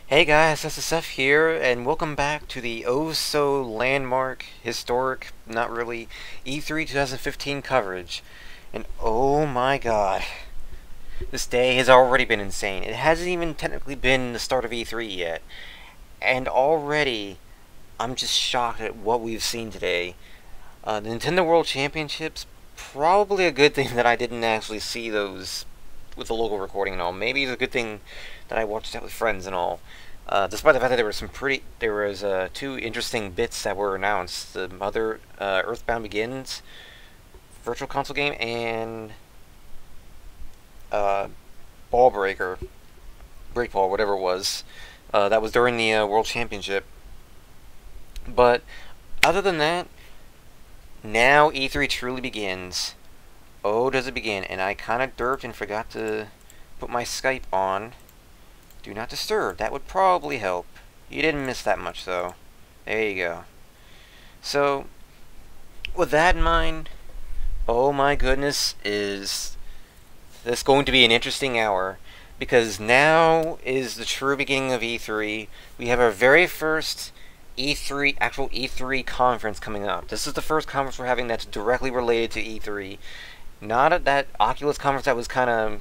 Hey guys, SSF here, and welcome back to the oh-so-landmark, historic, not really, E3 2015 coverage. And oh my god, this day has already been insane. It hasn't even technically been the start of E3 yet. And already, I'm just shocked at what we've seen today. The Nintendo World Championships, probably a good thing that I didn't actually see those with the local recording and all. Maybe it's a good thing that I watched that with friends and all. Despite the fact that there was two interesting bits that were announced: the Mother Earthbound Begins virtual console game and uh, Ball Breaker, Breakball, whatever it was. That was during the World Championship. But other than that, now E3 truly begins. Oh, does it begin? And I kind of derped and forgot to put my Skype on. Do not disturb. That would probably help. You didn't miss that much, though. There you go. So, with that in mind, oh my goodness, is this going to be an interesting hour. Because now is the true beginning of E3. We have our very first actual E3 conference coming up. This is the first conference we're having that's directly related to E3. Not at that Oculus conference that was kind of,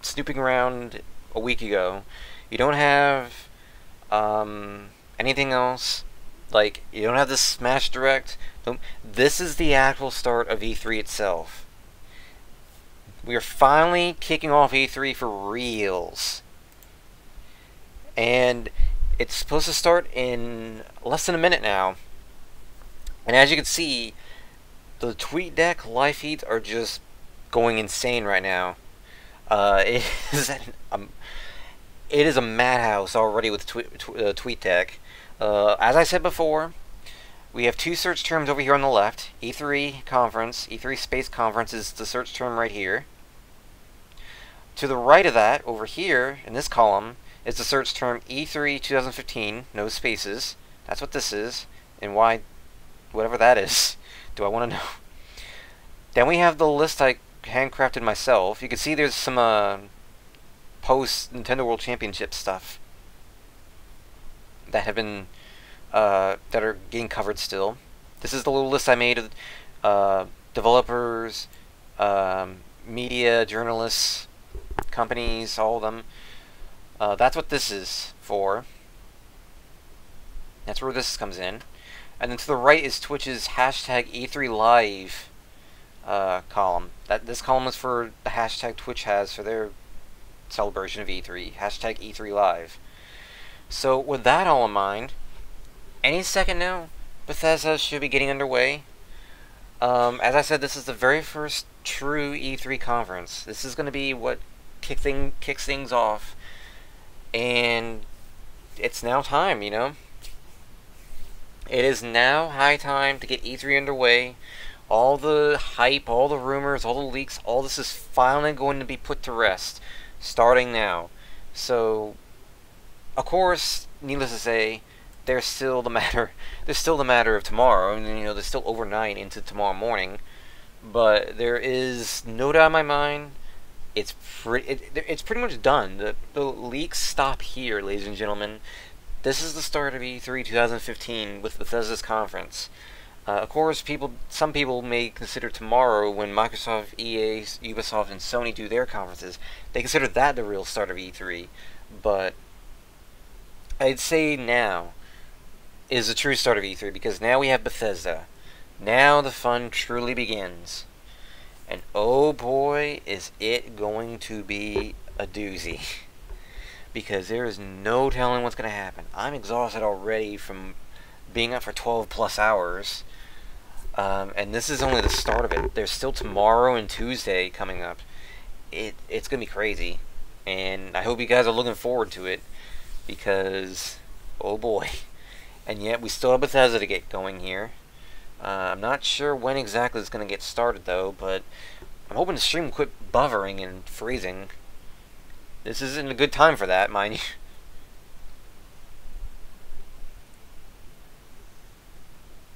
snooping around a week ago. You don't have anything else. Like, you don't have the Smash Direct. This is the actual start of E3 itself. We are finally kicking off E3 for reals. And it's supposed to start in less than a minute now. And as you can see, the Tweetdeck live feeds are just going insane right now. It is a madhouse already with Tweetdeck. As I said before, we have two search terms over here on the left. E3 Conference, E3 Space Conference is the search term right here. To the right of that, over here, in this column, is the search term E3 2015, no spaces. That's what this is, and why, whatever that is, do I want to know. Then we have the list I handcrafted myself. You can see there's some post Nintendo World Championship stuff that have been that are getting covered still. This is the little list I made of developers, media, journalists, companies, all of them. That's what this is for. That's where this comes in. And then to the right is Twitch's hashtag E3 Live column. This column is for the hashtag Twitch has for their celebration of E3. Hashtag E3 Live. So with that all in mind, any second now, Bethesda should be getting underway. As I said, this is the very first true E3 conference. This is going to be what kicks things off. And it's now time, It is now high time to get E3 underway. All the hype, all the rumors, all the leaks, all this is finally going to be put to rest, starting now. So, of course, needless to say, there's still the matter of tomorrow, and there's still overnight into tomorrow morning. But there is no doubt in my mind, it's pretty much done. The leaks stop here, ladies and gentlemen. This is the start of E3 2015 with Bethesda's conference. Of course, some people may consider tomorrow, when Microsoft, EA, Ubisoft, and Sony do their conferences, they consider that the real start of E3. But I'd say now is the true start of E3, because now we have Bethesda. Now the fun truly begins. And oh boy, is it going to be a doozy. Because there is no telling what's going to happen. I'm exhausted already from being up for 12 plus hours. And this is only the start of it. There's still tomorrow and Tuesday coming up. It's going to be crazy. And I hope you guys are looking forward to it. Because, oh boy. And yet we still have Bethesda to get going here. I'm not sure when exactly it's going to get started though. But I'm hoping the stream will quit buffering and freezing. This isn't a good time for that, mind you.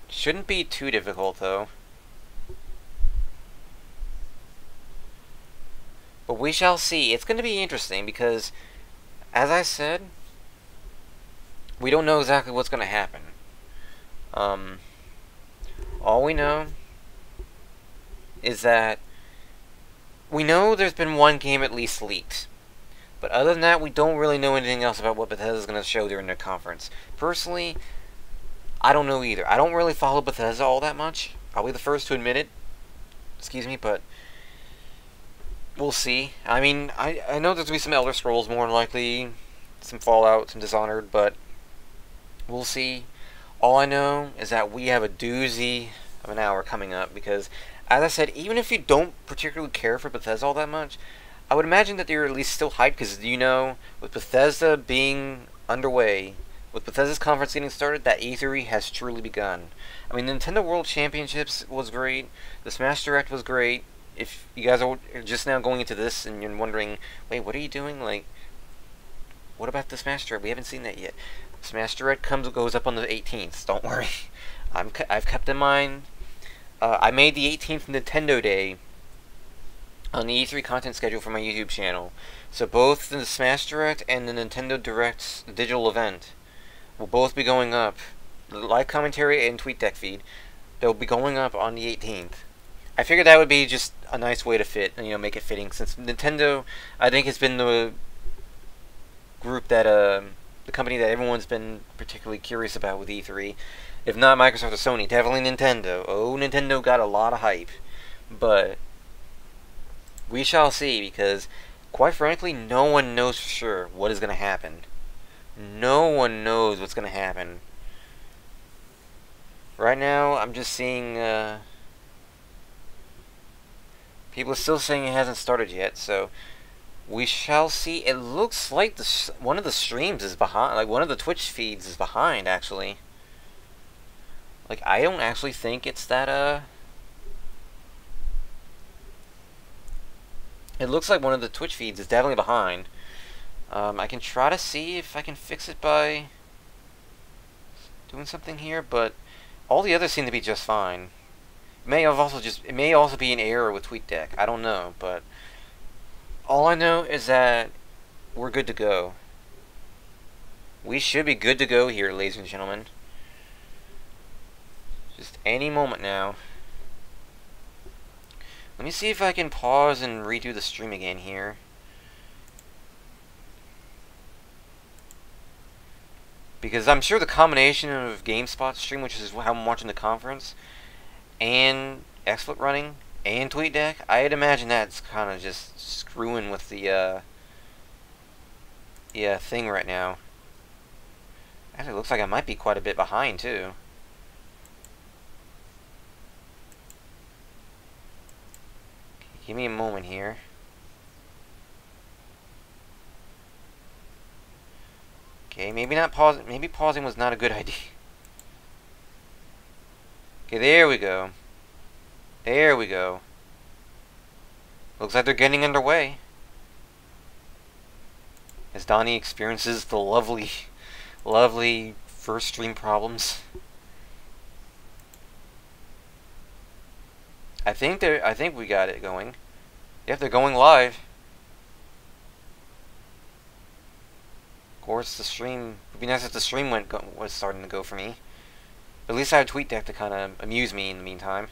Shouldn't be too difficult, though. But we shall see. It's going to be interesting because as I said, we don't know exactly what's going to happen. All we know is that we know there's been one game at least leaked. But other than that, we don't really know anything else about what Bethesda is going to show during their conference. Personally, I don't know either. I don't really follow Bethesda all that much. I'll be the first to admit it. Excuse me, but we'll see. I mean, I know there's going to be some Elder Scrolls, more than likely, some Fallout, some Dishonored, but we'll see. All I know is that we have a doozy of an hour coming up, because, as I said, even if you don't particularly care for Bethesda all that much, I would imagine that they're at least still hyped, because, you know, with Bethesda being underway, with Bethesda's conference getting started, that E3 has truly begun. I mean, the Nintendo World Championships was great, the Smash Direct was great. If you guys are just now going into this and you're wondering, wait, what are you doing? Like, what about the Smash Direct? We haven't seen that yet. Smash Direct goes up on the 18th. Don't worry, I've kept in mind. I made the 18th Nintendo Day on the E3 content schedule for my YouTube channel. So both the Smash Direct and the Nintendo Direct's digital event will both be going up. The live commentary and Tweetdeck feed, they'll be going up on the 18th. I figured that would be just a nice way to fit, you know, make it fitting, since Nintendo, I think, has been the group that, the company that everyone's been particularly curious about with E3. If not Microsoft or Sony, definitely Nintendo. Oh, Nintendo got a lot of hype. But we shall see, because, quite frankly, no one knows for sure what is going to happen. No one knows what's going to happen. Right now, I'm just seeing, people are still saying it hasn't started yet, so we shall see. It looks like one of the streams is behind, like one of the Twitch feeds is behind, actually. Like, I don't actually think it's that, it looks like one of the Twitch feeds is definitely behind. I can try to see if I can fix it by doing something here, but all the others seem to be just fine. It may also be an error with Tweetdeck. I don't know, but all I know is that we're good to go. We should be good to go here, ladies and gentlemen. Just any moment now. Let me see if I can pause and redo the stream again here. Because I'm sure the combination of GameSpot's stream, which is how I'm watching the conference, and XSplit running, and TweetDeck, I'd imagine that's kind of just screwing with the thing right now. Actually, it looks like I might be quite a bit behind, too. Give me a moment here. Okay, maybe not pause. Maybe pausing was not a good idea. Okay, there we go. There we go. Looks like they're getting underway. As Donnie experiences the lovely, lovely first stream problems. I think we got it going. Yep, they're going live. Of course, the stream would be nice if the stream was starting to go for me. But at least I have TweetDeck to kind of amuse me in the meantime.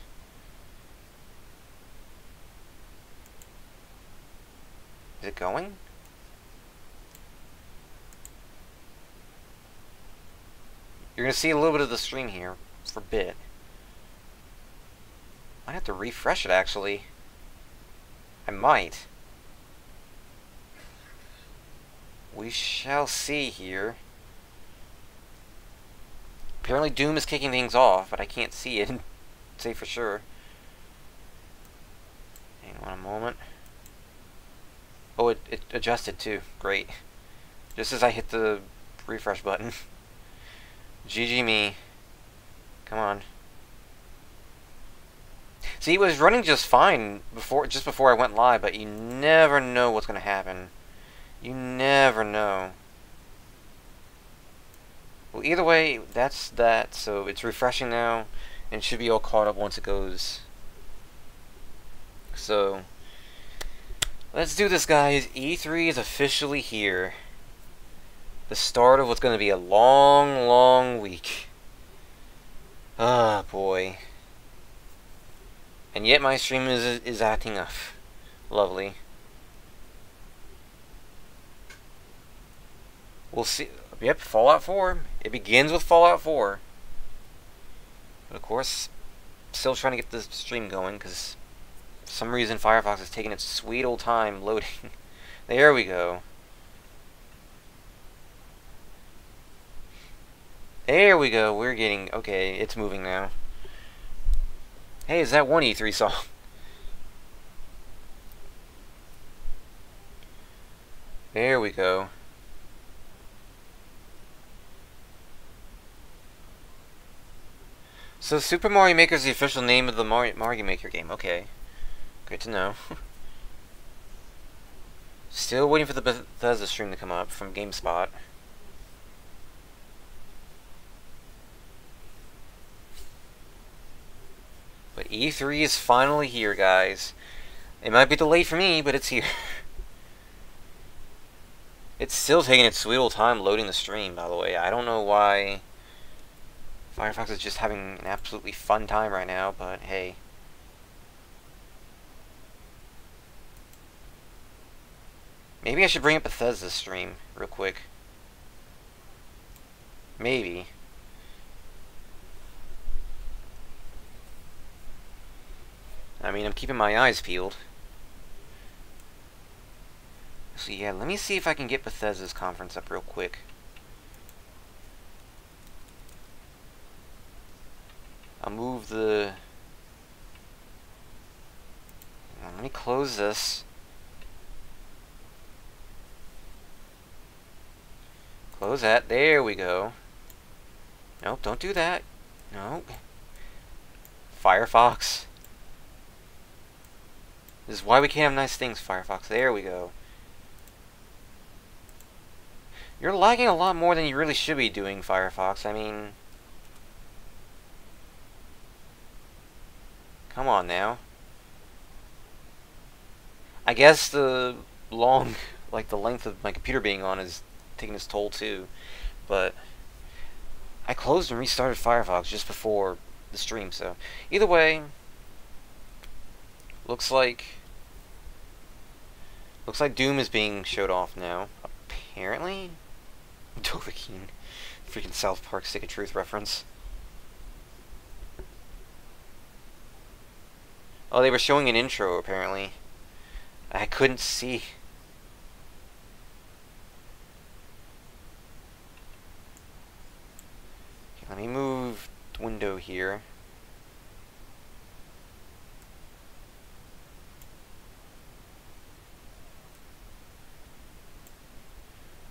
Is it going? You're gonna see a little bit of the stream here for a bit. Might have to refresh it, actually. I might. We shall see here. Apparently Doom is kicking things off, but I can't see it and say for sure. Hang on a moment. Oh, it adjusted too. Great. Just as I hit the refresh button. GG me. Come on. See, it was running just fine just before I went live, but you never know what's going to happen. You never know. Well, either way, that's that. So it's refreshing now, and should be all caught up once it goes. So let's do this, guys. E3 is officially here. The start of what's going to be a long, long week. Ah, boy. And yet my stream is acting up. Lovely. We'll see. Yep, Fallout 4. It begins with Fallout 4. But of course, still trying to get the stream going because for some reason Firefox is taking its sweet old time loading. There we go. There we go. We're getting... Okay, it's moving now. Hey, is that one E3 song? There we go. So Super Mario Maker is the official name of the Mario Maker game. Okay. Good to know. Still waiting for the Bethesda stream to come up from GameSpot. But E3 is finally here, guys. It might be delayed for me, but it's here. It's still taking its sweet old time loading the stream, by the way. I don't know why Firefox is just having an absolutely fun time right now, but hey. Maybe I should bring up Bethesda's stream real quick. Maybe. I mean, I'm keeping my eyes peeled. So yeah, let me see if I can get Bethesda's conference up real quick. I'll move the... Let me close this. Close that. There we go. Nope, don't do that. Nope. Firefox. This is why we can't have nice things, Firefox. There we go. You're lagging a lot more than you really should be doing, Firefox. I mean... Come on now. I guess the the length of my computer being on is taking its toll too. But I closed and restarted Firefox just before the stream, so either way, looks like Doom is being showed off now. Apparently, Dovahkiin, freaking South Park Stick of Truth reference. Oh, they were showing an intro apparently. I couldn't see. Okay, let me move the window here.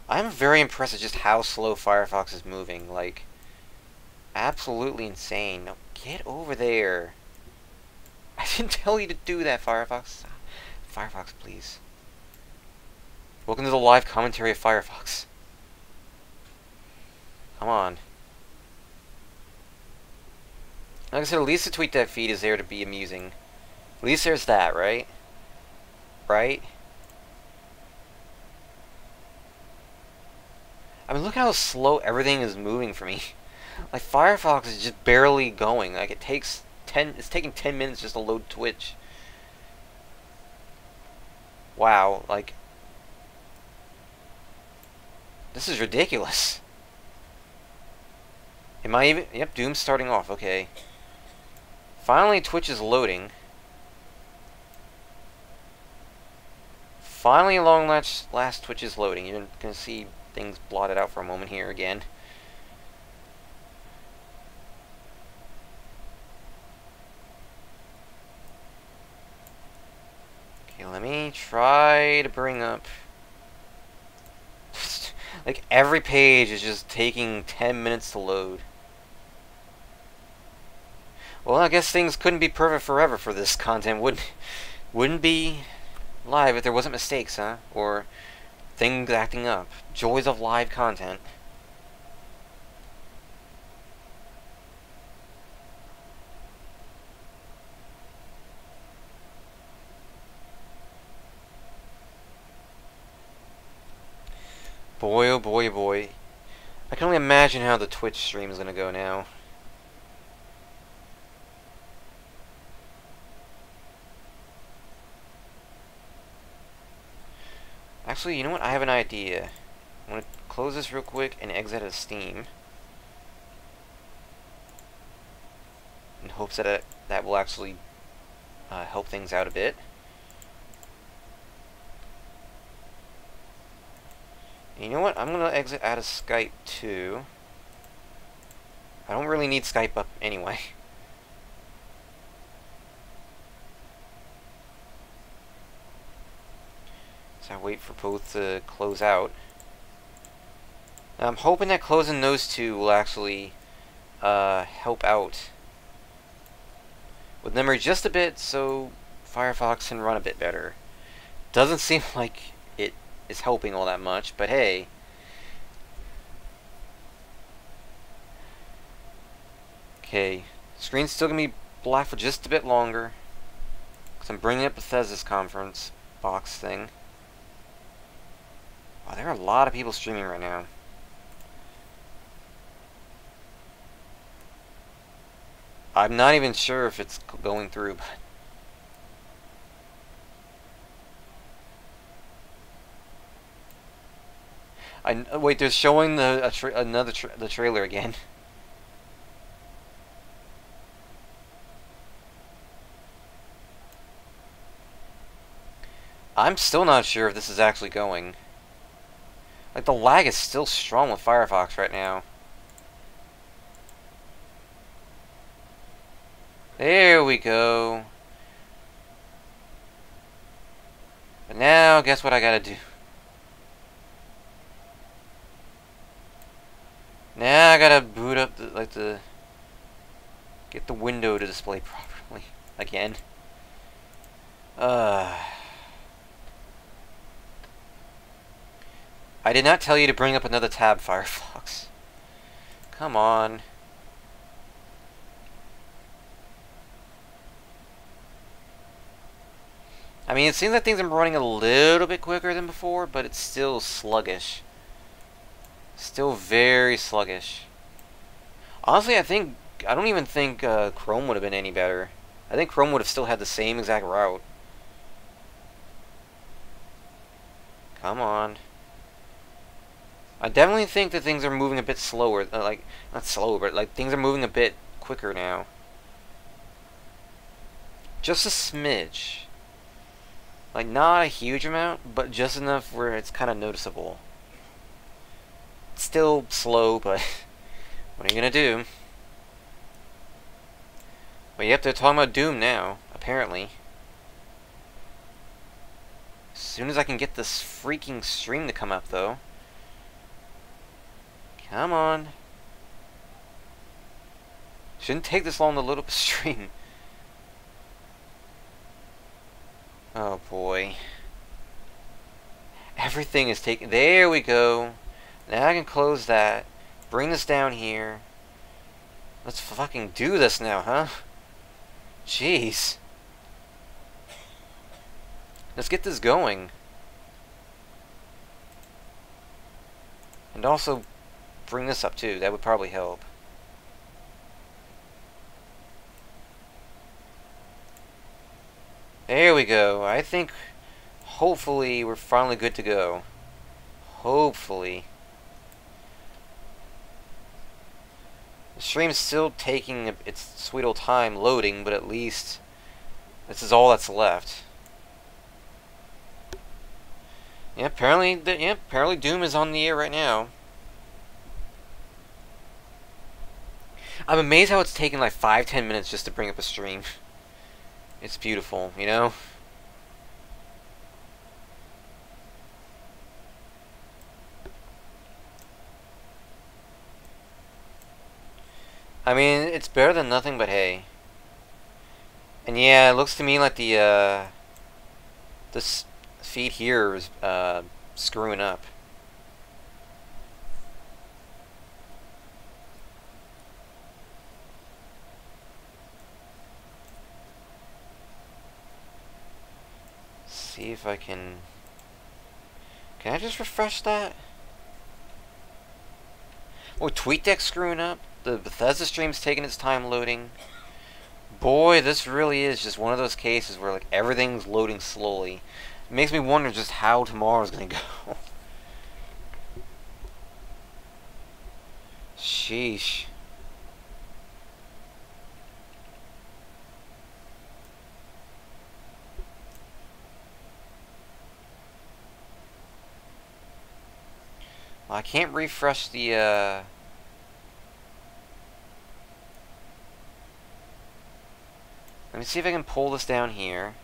I'm very impressed at just how slow Firefox is moving. Like, absolutely insane. Now, get over there. I didn't tell you to do that, Firefox. Firefox, please. Welcome to the live commentary of Firefox. Come on. Like I said, at least the Tweetdeck feed is there to be amusing. At least there's that, right? Right? I mean, look how slow everything is moving for me. Like, Firefox is just barely going. Like, it's taking 10 minutes just to load Twitch. Wow, like... This is ridiculous. Am I even... Yep, Doom's starting off, okay. Finally, Twitch is loading. Finally, along last Twitch is loading. You're gonna see things blotted out for a moment here again. Okay, let me try to bring up... Like, every page is just taking 10 minutes to load. Well, I guess things couldn't be perfect forever for this content. Wouldn't be live if there wasn't mistakes, huh? Or things acting up. Joys of live content. Boy, oh boy, oh boy. I can only imagine how the Twitch stream is gonna go now. Actually, you know what? I have an idea. I'm gonna close this real quick and exit out of Steam. In hopes that that will actually help things out a bit. And you know what? I'm gonna exit out of Skype too. I don't really need Skype up anyway. So I wait for both to close out. I'm hoping that closing those two will actually help out with memory just a bit, so Firefox can run a bit better. Doesn't seem like it is helping all that much, but hey. Okay, screen's still gonna be black for just a bit longer, because I'm bringing up Bethesda's conference box thing. Wow, there are a lot of people streaming right now. I'm not even sure if it's going through, but wait. They're showing the trailer again. I'm still not sure if this is actually going. Like, the lag is still strong with Firefox right now. There we go. But now, guess what I gotta do? Now I gotta boot up get the window to display properly again. I did not tell you to bring up another tab, Firefox. Come on. I mean, it seems like things are running a little bit quicker than before, but it's still sluggish. Still very sluggish. Honestly, I don't even think Chrome would have been any better. I think Chrome would have still had the same exact route. Come on. I definitely think that things are moving a bit slower. Like, not slower, but like things are moving a bit quicker now. Just a smidge. Like, not a huge amount, but just enough where it's kind of noticeable. It's still slow, but what are you gonna do? But yep, they're talking about Doom now, apparently. As soon as I can get this freaking stream to come up, though. Come on. Shouldn't take this long to load up a stream. Oh boy. Everything is taken. There we go. Now I can close that. Bring this down here. Let's fucking do this now, huh? Jeez. Let's get this going. And also bring this up too. That would probably help. There we go. I think hopefully we're finally good to go. Hopefully. The stream's still taking its sweet old time loading, but at least this is all that's left. Yeah, apparently Doom is on the air right now. I'm amazed how it's taken like 5-10 minutes just to bring up a stream. It's beautiful, you know? I mean, it's better than nothing, but hey. And yeah, it looks to me like this feed here is screwing up. See if I can I just refresh that? Oh, Tweetdeck screwing up. The Bethesda stream's taking its time loading. Boy, this really is just one of those cases where like everything's loading slowly. It makes me wonder just how tomorrow's gonna go. Sheesh. Well, I can't refresh the let me see if I can pull this down here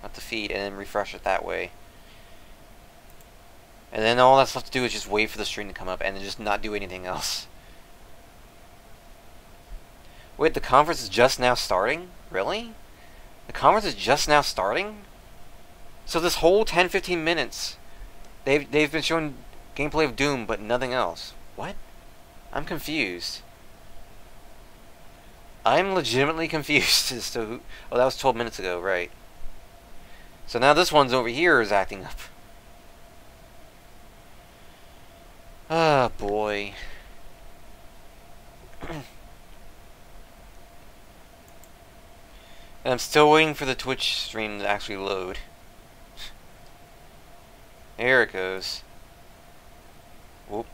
at the feed and then refresh it that way. And then all that's left to do is just wait for the stream to come up and then just not do anything else. Wait, the conference is just now starting? Really? The conference is just now starting? So this whole 10-15 minutes, they've been showing gameplay of Doom, but nothing else. What? I'm confused. I'm legitimately confused as to who... Oh, that was 12 minutes ago, right. So now this one's over here is acting up. Ah, boy. And I'm still waiting for the Twitch stream to actually load. There it goes. Whoop.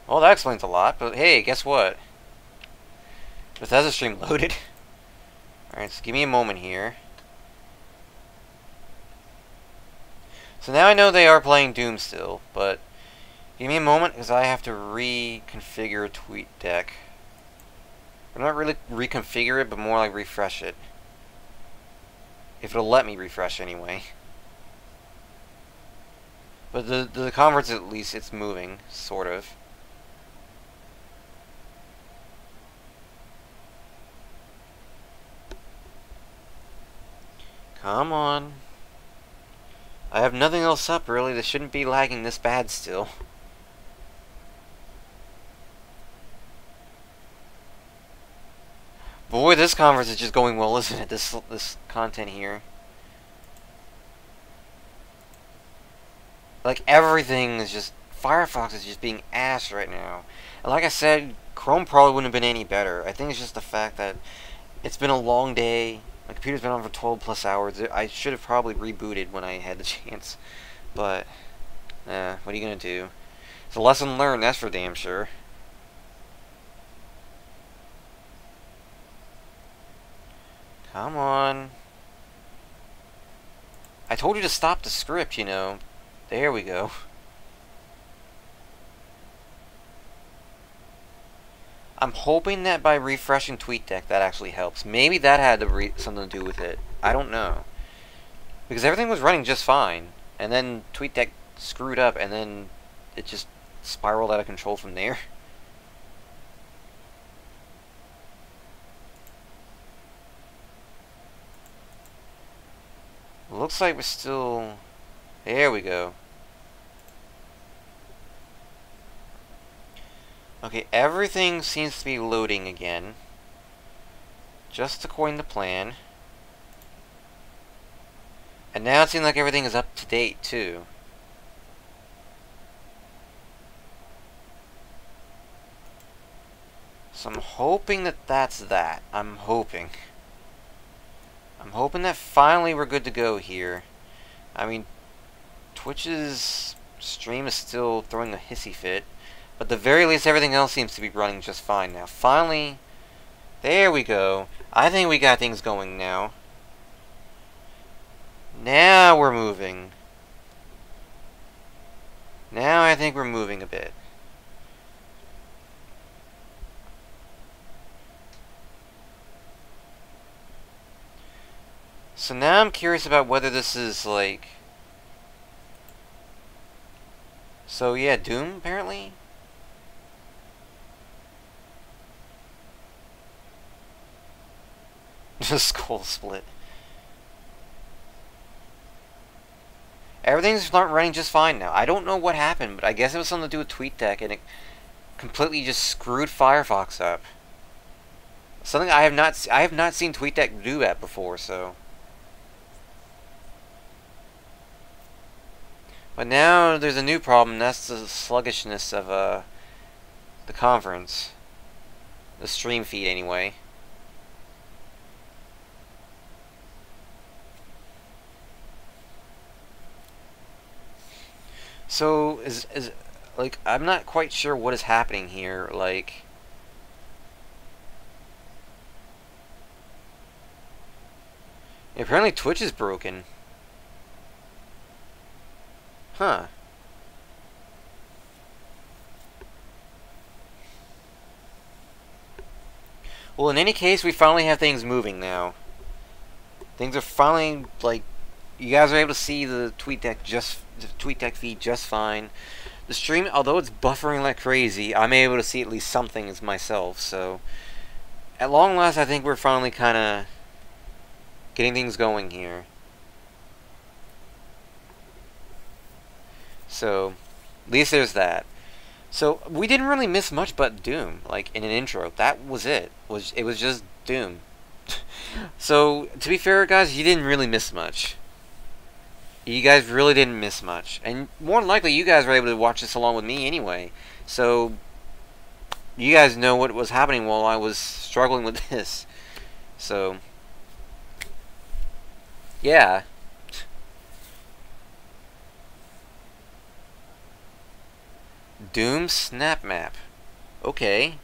Well, that explains a lot, but hey, guess what? Bethesda stream loaded. Alright, so give me a moment here. So now I know they are playing Doom still, but give me a moment because I have to reconfigure Tweetdeck. Or not really reconfigure it, but more like refresh it. If it'll let me refresh anyway. But the conference, at least, it's moving, sort of. Come on. I have nothing else up, really. This shouldn't be lagging this bad still. Boy, this conference is just going well, isn't it? This content here. Like, everything is just... Firefox is just being ass right now. And like I said, Chrome probably wouldn't have been any better. I think it's just the fact that it's been a long day. My computer's been on for 12 plus hours. I should have probably rebooted when I had the chance. But, what are you gonna do? It's a lesson learned, that's for damn sure. Come on. I told you to stop the script, you know. There we go. I'm hoping that by refreshing Tweetdeck that actually helps. Maybe that had something to do with it. I don't know. Because everything was running just fine. And then Tweetdeck screwed up and then it just spiraled out of control from there. Looks like we're still... There we go. Okay, everything seems to be loading again. Just according to plan. And now it seems like everything is up to date, too. So I'm hoping that that's that. I'm hoping. I'm hoping that finally we're good to go here. I mean, Twitch's stream is still throwing a hissy fit. But at the very least, everything else seems to be running just fine now. Finally, there we go. I think we got things going now. Now we're moving. Now I think we're moving a bit. So now I'm curious about whether this is like... So yeah, Doom apparently? The skull split. Everything's not running just fine now. I don't know what happened, but I guess it was something to do with Tweetdeck, and it completely just screwed Firefox up. Something I have not seen Tweetdeck do that before, so... But now there's a new problem. That's the sluggishness of the conference, the stream feed anyway. So is like, I'm not quite sure what is happening here. Like, apparently Twitch is broken. Huh. Well, in any case, we finally have things moving now. Things are finally, like, you guys are able to see the Tweetdeck feed just fine. The stream, although it's buffering like crazy, I'm able to see at least something as myself. So, at long last, I think we're finally kind of getting things going here. So, at least there's that. So, we didn't really miss much but Doom, like, in an intro. That was it. It was just Doom. So, to be fair, guys, you didn't really miss much. You guys really didn't miss much. And more than likely, you guys were able to watch this along with me anyway. So, you guys know what was happening while I was struggling with this. So, yeah. Doom Snap Map. Okay.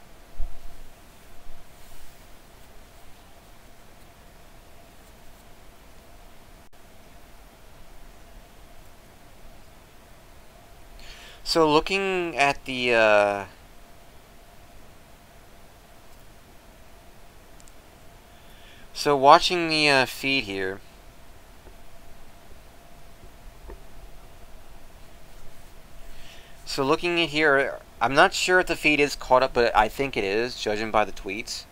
So looking at the so watching the feed here. So looking at here, I'm not sure if the feed is caught up, but I think it is, judging by the tweets.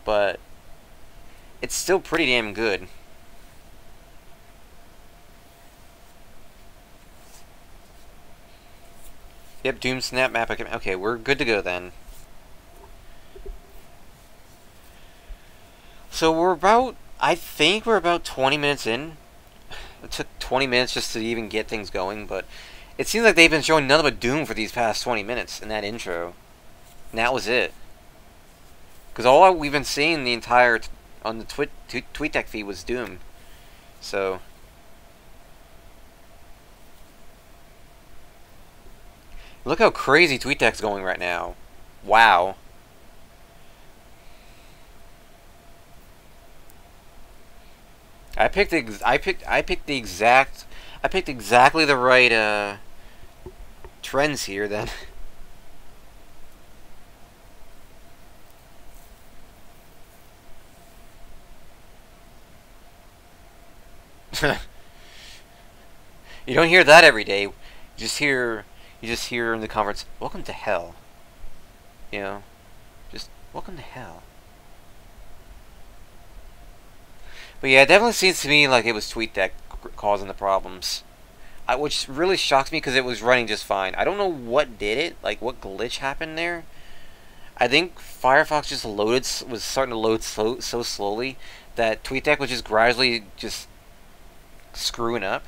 But it's still pretty damn good. Yep, Doom Snap Map. Okay, we're good to go then. So we're about, I think we're about 20 minutes in. It took 20 minutes just to even get things going, but it seems like they've been showing nothing but Doom for these past 20 minutes in that intro. And that was it. Because all we've been seeing the entire, on the Tweetdeck feed was Doom. So, look how crazy Tweetdeck's going right now. Wow. I picked exactly the right trends here then. You don't hear that every day. You just hear in the conference, "Welcome to hell." You know, just welcome to hell. But yeah, it definitely seems to me like it was Tweetdeck causing the problems. Which really shocks me because it was running just fine. I don't know what did it, like what glitch happened there. I think Firefox just was starting to load so slowly that Tweetdeck was just gradually just screwing up.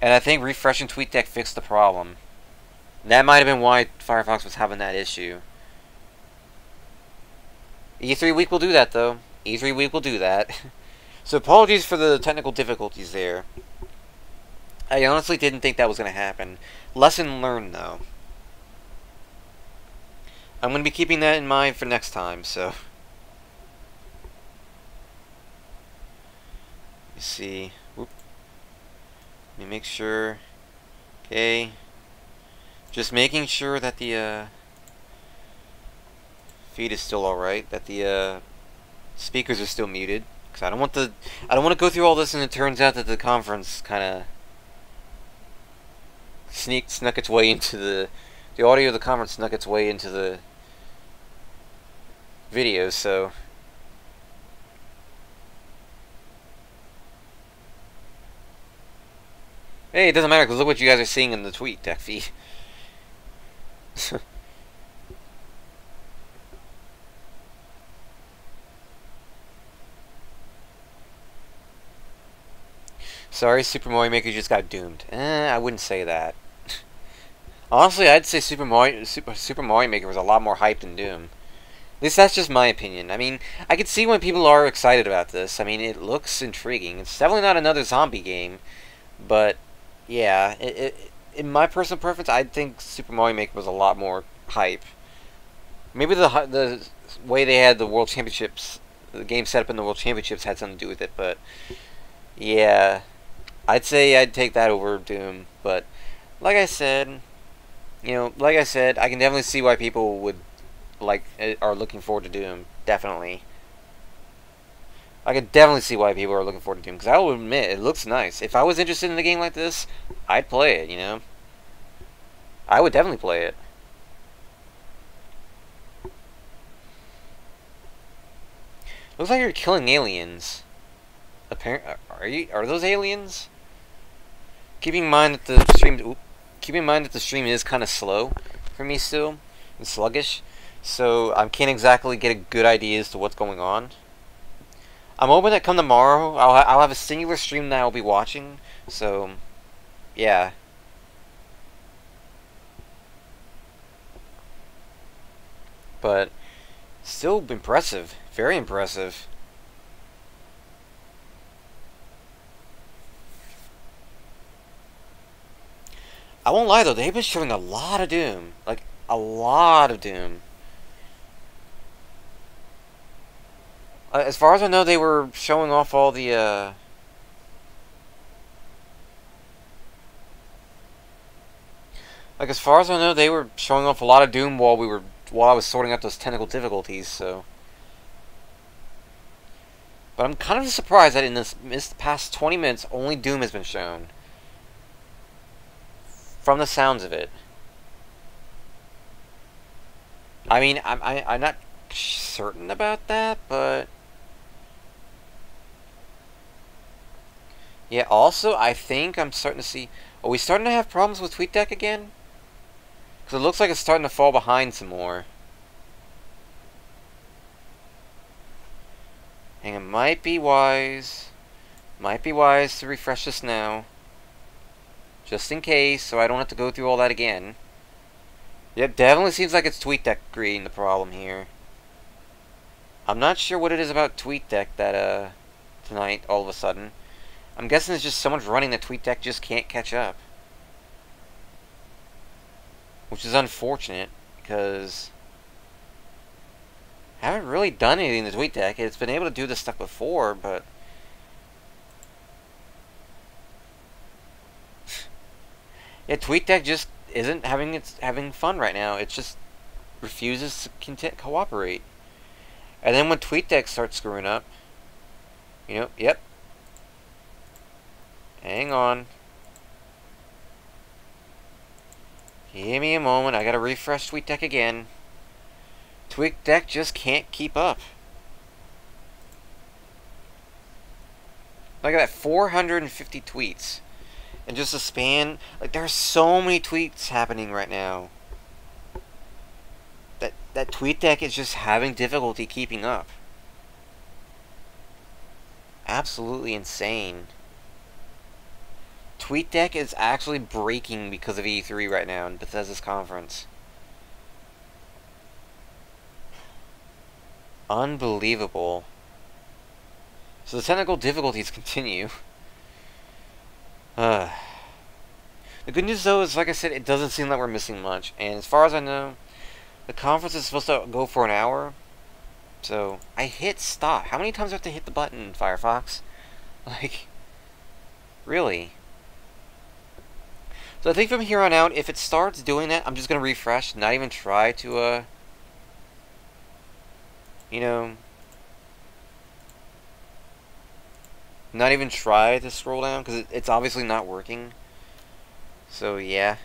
And I think refreshing Tweetdeck fixed the problem. That might have been why Firefox was having that issue. E3 week will do that though. E3 week will do that. So apologies for the technical difficulties there. I honestly didn't think that was going to happen. Lesson learned, though. I'm going to be keeping that in mind for next time, so. Let me see. Whoop. Let me make sure. Okay. Just making sure that the feed is still alright. That the speakers are still muted. Because I don't want to go through all this and it turns out that the conference kind of snuck its way into the audio of the conference snuck its way into the videos, so hey, it doesn't matter because look what you guys are seeing in the Tweetdeck feed. Sorry, Super Mario Maker just got doomed. I wouldn't say that. Honestly, I'd say Super Mario Maker was a lot more hyped than Doom. At least that's just my opinion. I mean, I can see when people are excited about this. I mean, it looks intriguing. It's definitely not another zombie game, but yeah, in my personal preference, I think Super Mario Maker was a lot more hype. Maybe the way they had the World Championships, the game set up in the World Championships had something to do with it, but yeah, I'd say I'd take that over Doom. But like I said, I can definitely see why people would are looking forward to Doom. Definitely. I can definitely see why people are looking forward to Doom, because I will admit, it looks nice. If I was interested in a game like this, I'd play it, you know? I would definitely play it. Looks like you're killing aliens. Are those aliens? Keeping in mind that the stream is kind of slow for me still, and sluggish. So I can't exactly get a good idea as to what's going on. I'm hoping that come tomorrow, I'll have a singular stream that I'll be watching. So, yeah. But still impressive, very impressive. I won't lie though, they've been showing a lot of Doom, like a lot of Doom. As far as I know, they were showing off all the, like, as far as I know, they were showing off a lot of Doom while I was sorting out those technical difficulties, so. But I'm kind of surprised that in this past 20 minutes, only Doom has been shown. From the sounds of it. I mean, I'm not certain about that, but yeah, also, I think I'm starting to see... Are we starting to have problems with Tweetdeck again? Because it looks like it's starting to fall behind some more. And it might be wise to refresh this now. Just in case, so I don't have to go through all that again. Yep, definitely seems like it's Tweetdeck creating the problem here. I'm not sure what it is about Tweetdeck that, tonight, all of a sudden. I'm guessing there's just so much running that Tweetdeck just can't catch up. Which is unfortunate, because I haven't really done anything to Tweetdeck. It's been able to do this stuff before, but yeah, Tweetdeck just isn't having fun right now. It just refuses to cooperate. And then when Tweetdeck starts screwing up, yep. Hang on. Give me a moment. I gotta refresh Tweetdeck again. Tweetdeck just can't keep up. Look at that, 450 tweets. And just a span, like, there are so many tweets happening right now. That Tweetdeck is just having difficulty keeping up. Absolutely insane. Tweetdeck is actually breaking because of E3 right now in Bethesda's conference. Unbelievable. So the technical difficulties continue. The good news though is, like I said, it doesn't seem like we're missing much. And as far as I know, the conference is supposed to go for an hour. So, I hit stop. How many times do I have to hit the button, Firefox? Like, really? So I think from here on out, if it starts doing that, I'm just going to refresh, not even try to, not even try to scroll down, because it's obviously not working. So, yeah.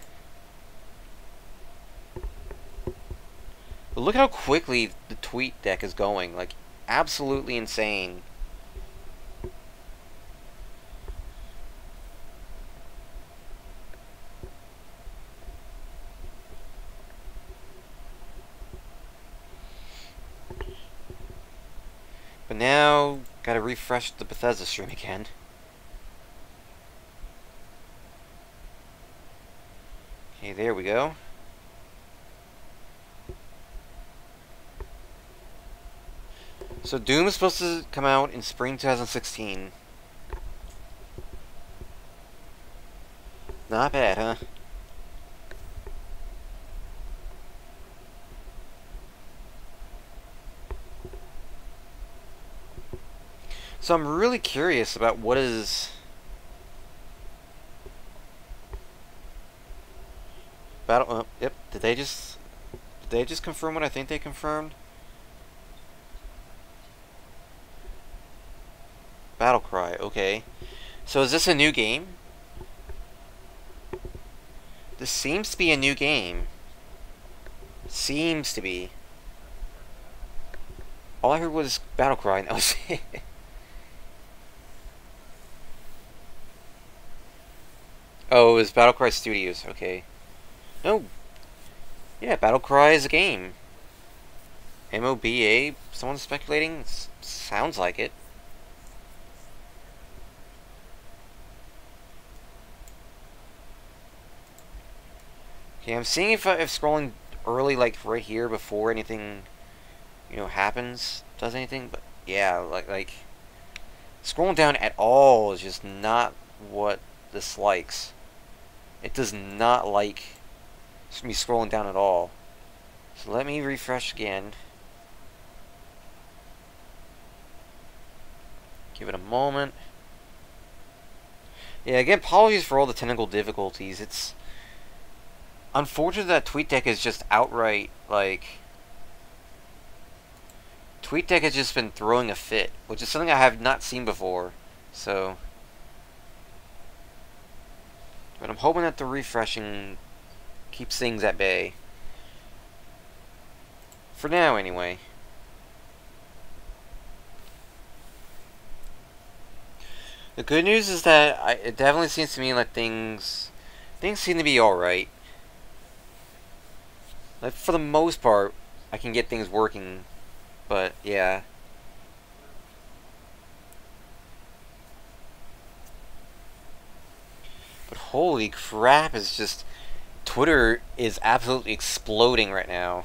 But look how quickly the Tweetdeck is going. Like, absolutely insane. But now, gotta refresh the Bethesda stream again. Okay, there we go. So Doom is supposed to come out in spring 2016. Not bad, huh? So I'm really curious about what is... Battle... yep, did they just confirm what I think they confirmed? Battlecry, okay. So is this a new game? This seems to be a new game. Seems to be. All I heard was Battlecry, and that was it. Oh, it was Battlecry Studios, okay. No. Yeah, Battlecry is a game. MOBA? Someone's speculating? Sounds like it. Okay, I'm seeing if scrolling early, like right here, before anything, happens, does anything. But yeah, like scrolling down at all is just not what this likes. It does not like me scrolling down at all. So let me refresh again. Give it a moment. Yeah, again, apologies for all the technical difficulties. It's unfortunate that Tweetdeck is just outright, like... Tweetdeck has just been throwing a fit, which is something I have not seen before. So... But I'm hoping that the refreshing keeps things at bay. For now, anyway. The good news is that it definitely seems to me like things seem to be alright. Like, for the most part, I can get things working. But, yeah. But holy crap, it's just... Twitter is absolutely exploding right now.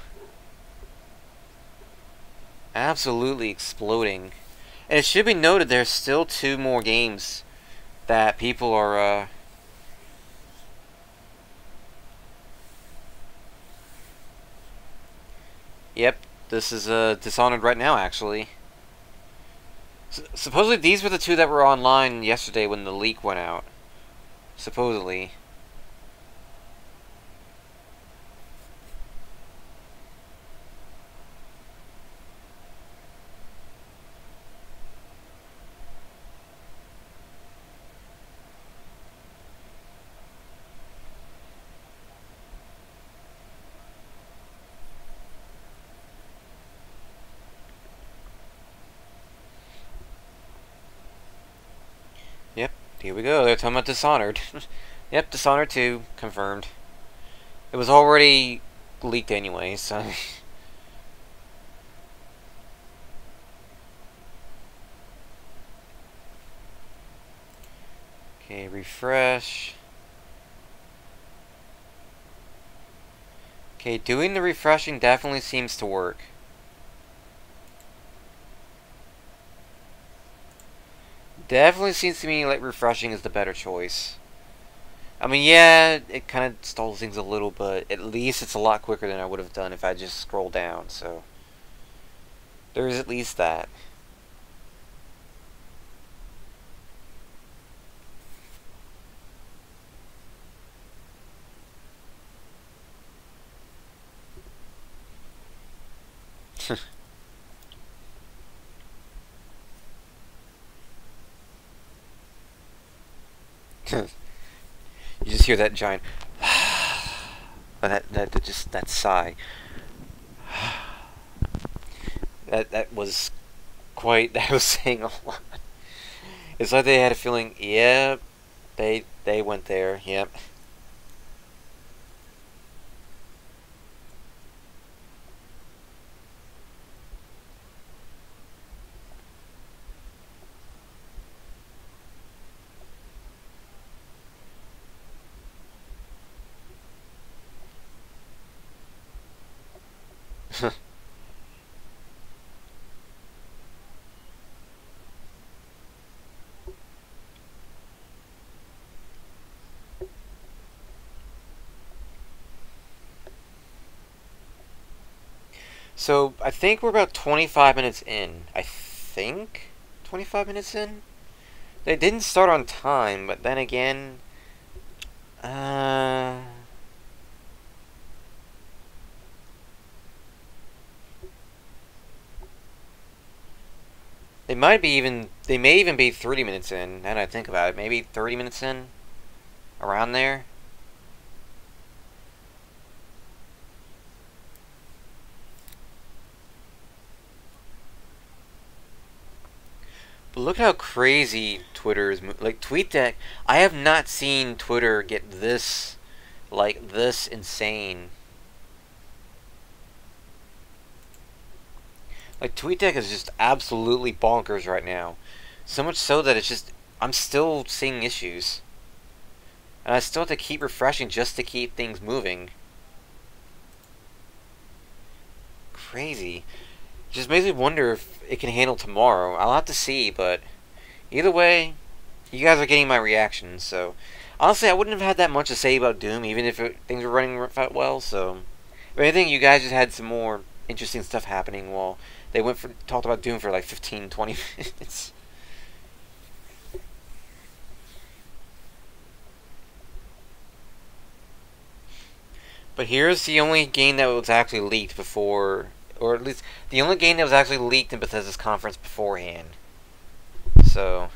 Absolutely exploding. And it should be noted there's still 2 more games that people are, Yep, this is, Dishonored right now, actually. Supposedly these were the 2 that were online yesterday when the leak went out. Supposedly. Yep, here we go. They're talking about Dishonored. Yep, Dishonored 2, confirmed. It was already leaked anyway, so... Okay, refresh. Okay, doing the refreshing definitely seems to work. Definitely seems to me like refreshing is the better choice. I mean, yeah, it kind of stalls things a little, but at least it's a lot quicker than I would have done if I just scrolled down, so... There is at least that. You just hear that giant... that sigh. That was quite... That was saying a lot. It's like they had a feeling, yeah, they went there, yep. So, I think we're about 25 minutes in. I think 25 minutes in? They didn't start on time, but then again, uh, they may even be 30 minutes in, now that I think about it. Maybe 30 minutes in? Around there? But look how crazy Twitter is. Like, TweetDeck, I have not seen Twitter get this, like, this insane. Like, TweetDeck is just absolutely bonkers right now. So much so that it's just, I'm still seeing issues. And I still have to keep refreshing just to keep things moving. Crazy. It just makes me wonder if it can handle tomorrow. I'll have to see, but either way, you guys are getting my reaction, so honestly, I wouldn't have had that much to say about Doom, even if things were running well. So, if anything, you guys just had some more interesting stuff happening while they talked about Doom for like 15, 20 minutes. But here's the only game that was actually leaked before, or at least the only game that was actually leaked in Bethesda's conference beforehand. So.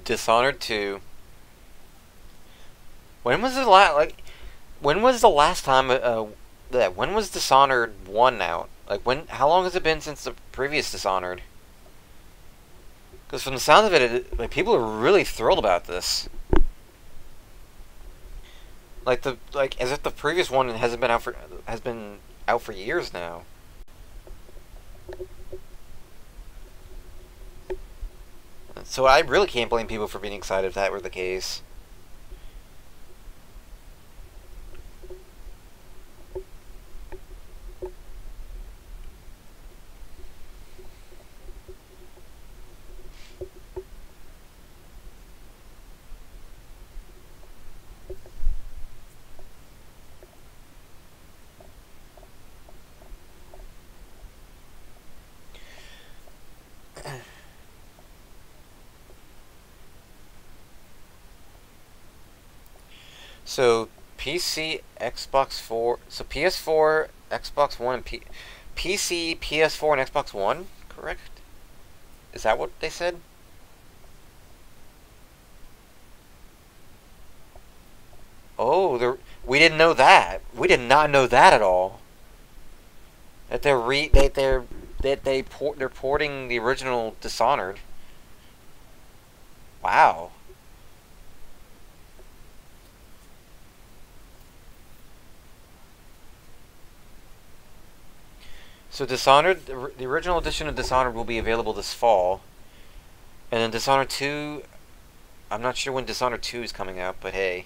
Dishonored 2. When was the last time when was Dishonored 1 out? Like, how long has it been since the previous Dishonored? Because from the sound of it, like, people are really thrilled about this. Like as if the previous one has been out for years now. So I really can't blame people for being excited if that were the case. So PC, Xbox 4, so PS4, Xbox One, and PC, PS4, and Xbox One, correct? Is that what they said? Oh, we didn't know that. We did not know that at all. That they're porting the original Dishonored. Wow. So Dishonored, the original edition of Dishonored will be available this fall. And then Dishonored 2, I'm not sure when Dishonored 2 is coming out, but hey.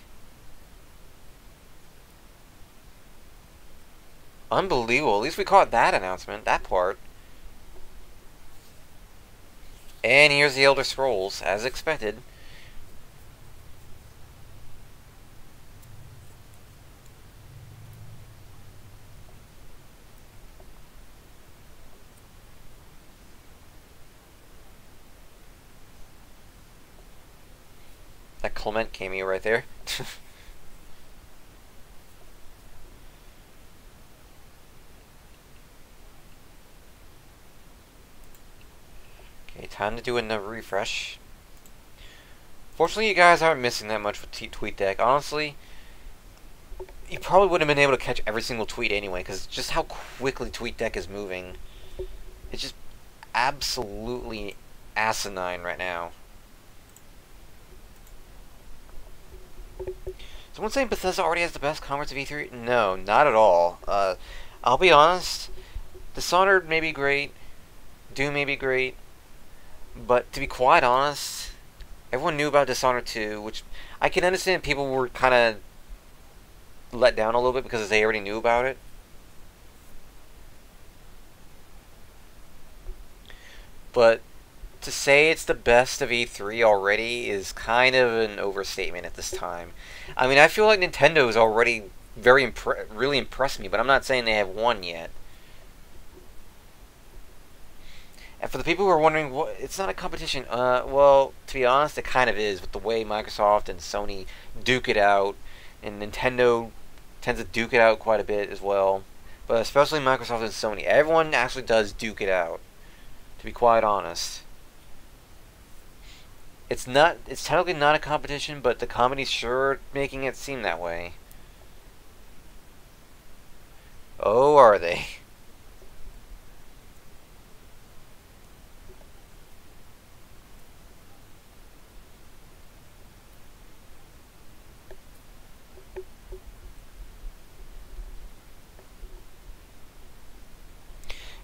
Unbelievable. At least we caught that announcement, that part. And here's the Elder Scrolls, as expected. That Clement cameo right there. Okay, time to do another refresh. Fortunately, you guys aren't missing that much with TweetDeck. Honestly, you probably wouldn't have been able to catch every single tweet anyway, because just how quickly TweetDeck is moving. It's just absolutely asinine right now. Someone saying Bethesda already has the best conference of E3? No, not at all. I'll be honest. Dishonored may be great. Doom may be great. But to be quite honest, everyone knew about Dishonored 2, which I can understand people were kind of let down a little bit because they already knew about it. But to say it's the best of E3 already is kind of an overstatement at this time. I mean, I feel like Nintendo's already really impressed me, but I'm not saying they have won yet. And for the people who are wondering, it's not a competition. Well, to be honest, it kind of is with the way Microsoft and Sony duke it out, and Nintendo tends to duke it out quite a bit as well. But especially Microsoft and Sony, everyone actually does duke it out. To be quite honest, it's technically not a competition, but the company's sure making it seem that way. Oh, are they?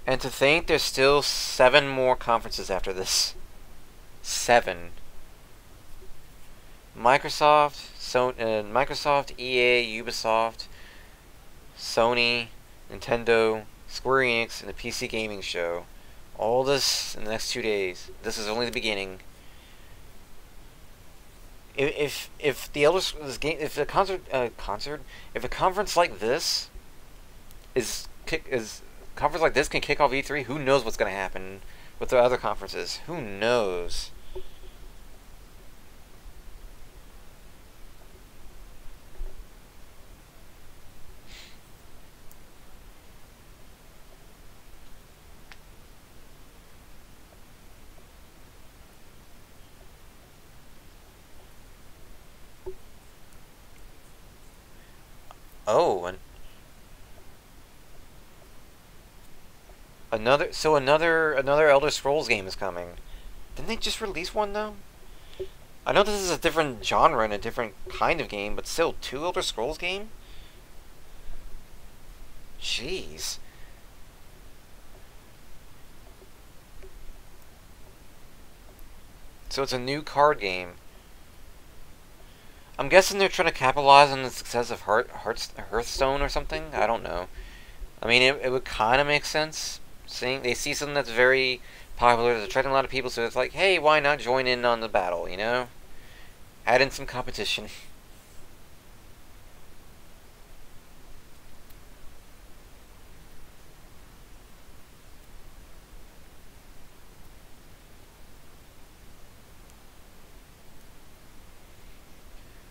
And to think there's still 7 more conferences after this. 7. Microsoft, EA, Ubisoft, Sony, Nintendo, Square Enix, and the PC Gaming Show. All this in the next 2 days. This is only the beginning. If a conference like this conference like this can kick off E3, who knows what's going to happen with the other conferences? Who knows? Oh, and another Elder Scrolls game is coming. Didn't they just release one though? I know this is a different genre and a different kind of game, but still, 2 Elder Scrolls game? Jeez. So it's a new card game. I'm guessing they're trying to capitalize on the success of Hearthstone or something? I don't know. I mean, it would kind of make sense. They see something that's very popular, that's attracting a lot of people, so it's like, hey, why not join in on the battle, you know? Add in some competition.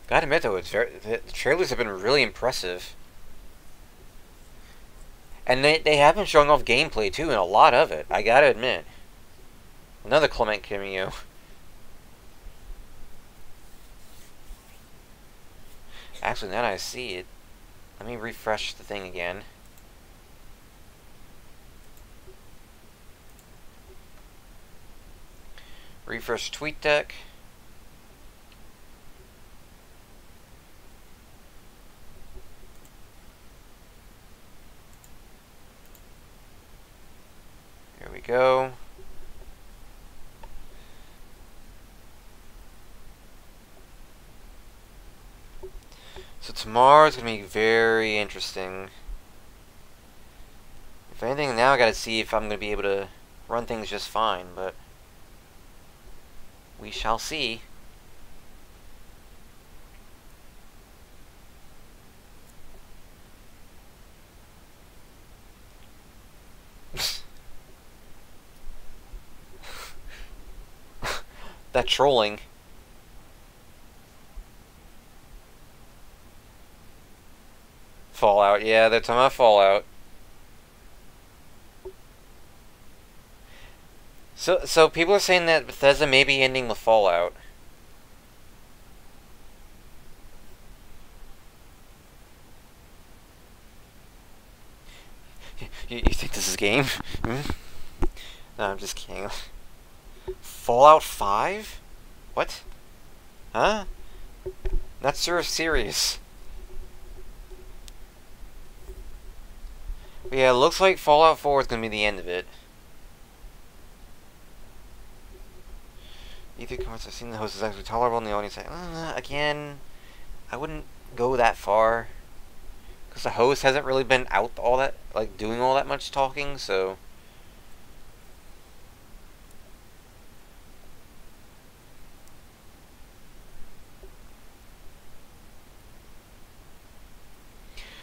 Gotta admit though, the trailers have been really impressive. And they have been showing off gameplay too, and a lot of it, I gotta admit. Another Clement cameo. Actually, now that I see it, let me refresh the thing again. Refresh Tweetdeck. Here we go. So tomorrow is going to be very interesting. If anything, now I got to see if I'm going to be able to run things just fine, but we shall see. That trolling. Fallout, yeah, they're talking about Fallout. So people are saying that Bethesda may be ending the Fallout. You think this is a game? Hmm? No, I'm just kidding. Fallout 5? What? Huh? Not sure if serious. But yeah, it looks like Fallout 4 is going to be the end of it. E3 comments, I've seen the host is actually tolerable in the audience. Again, I wouldn't go that far. Because the host hasn't really been out all that, like, doing all that much talking, so...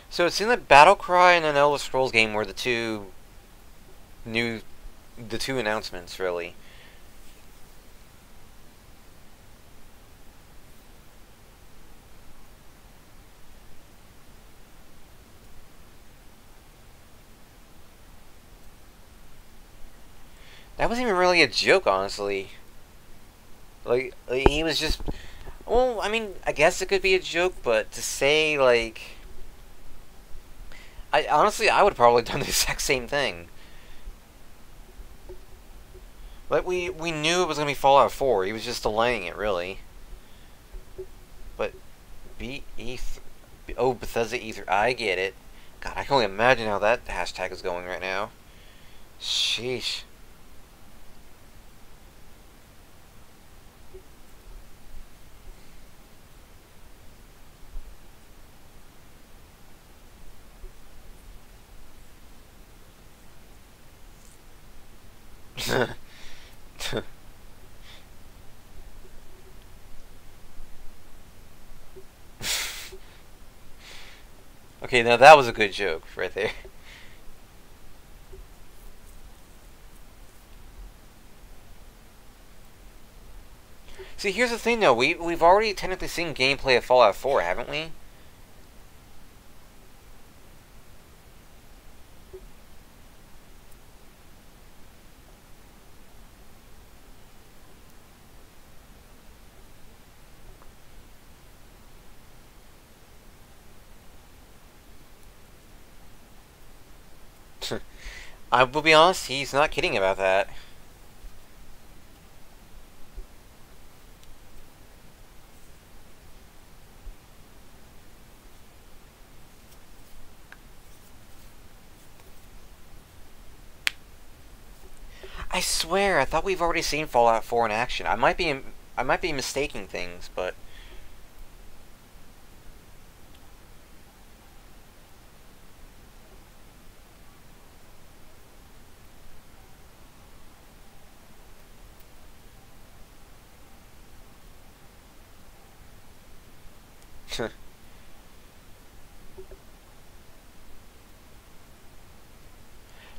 So it seemed like Battlecry and an Elder Scrolls game were the two announcements, really. That wasn't even really a joke, honestly. Like, he was just... Well, I mean, I guess it could be a joke, but to say, like... Honestly, I would have probably done the exact same thing. Like, we knew it was going to be Fallout 4. He was just delaying it, really. But... Oh, Bethesda Ether. I get it. God, I can only imagine how that hashtag is going right now. Sheesh. Okay, now that was a good joke right there. See, here's the thing though, we've already technically seen gameplay of Fallout 4, haven't we? I will be honest, he's not kidding about that. I swear, I thought we've already seen Fallout 4 in action. I might be mistaking things, but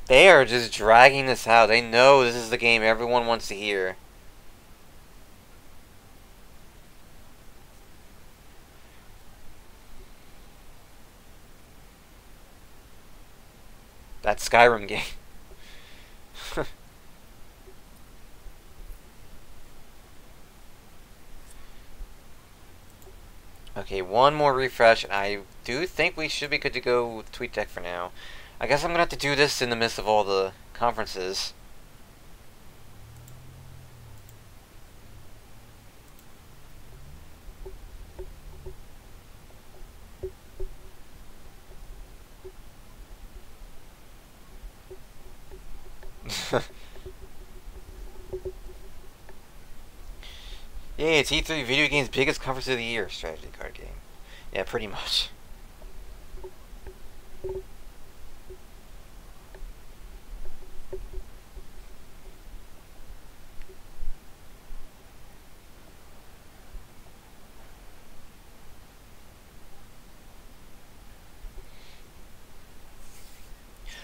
they are just dragging this out. They know this is the game everyone wants to hear. That Skyrim game. Okay, one more refresh, and I do think we should be good to go with Tweetdeck for now. I guess I'm gonna have to do this in the midst of all the conferences. Yay, it's E3 Video Games' biggest conference of the year, strategy card game. Yeah, pretty much.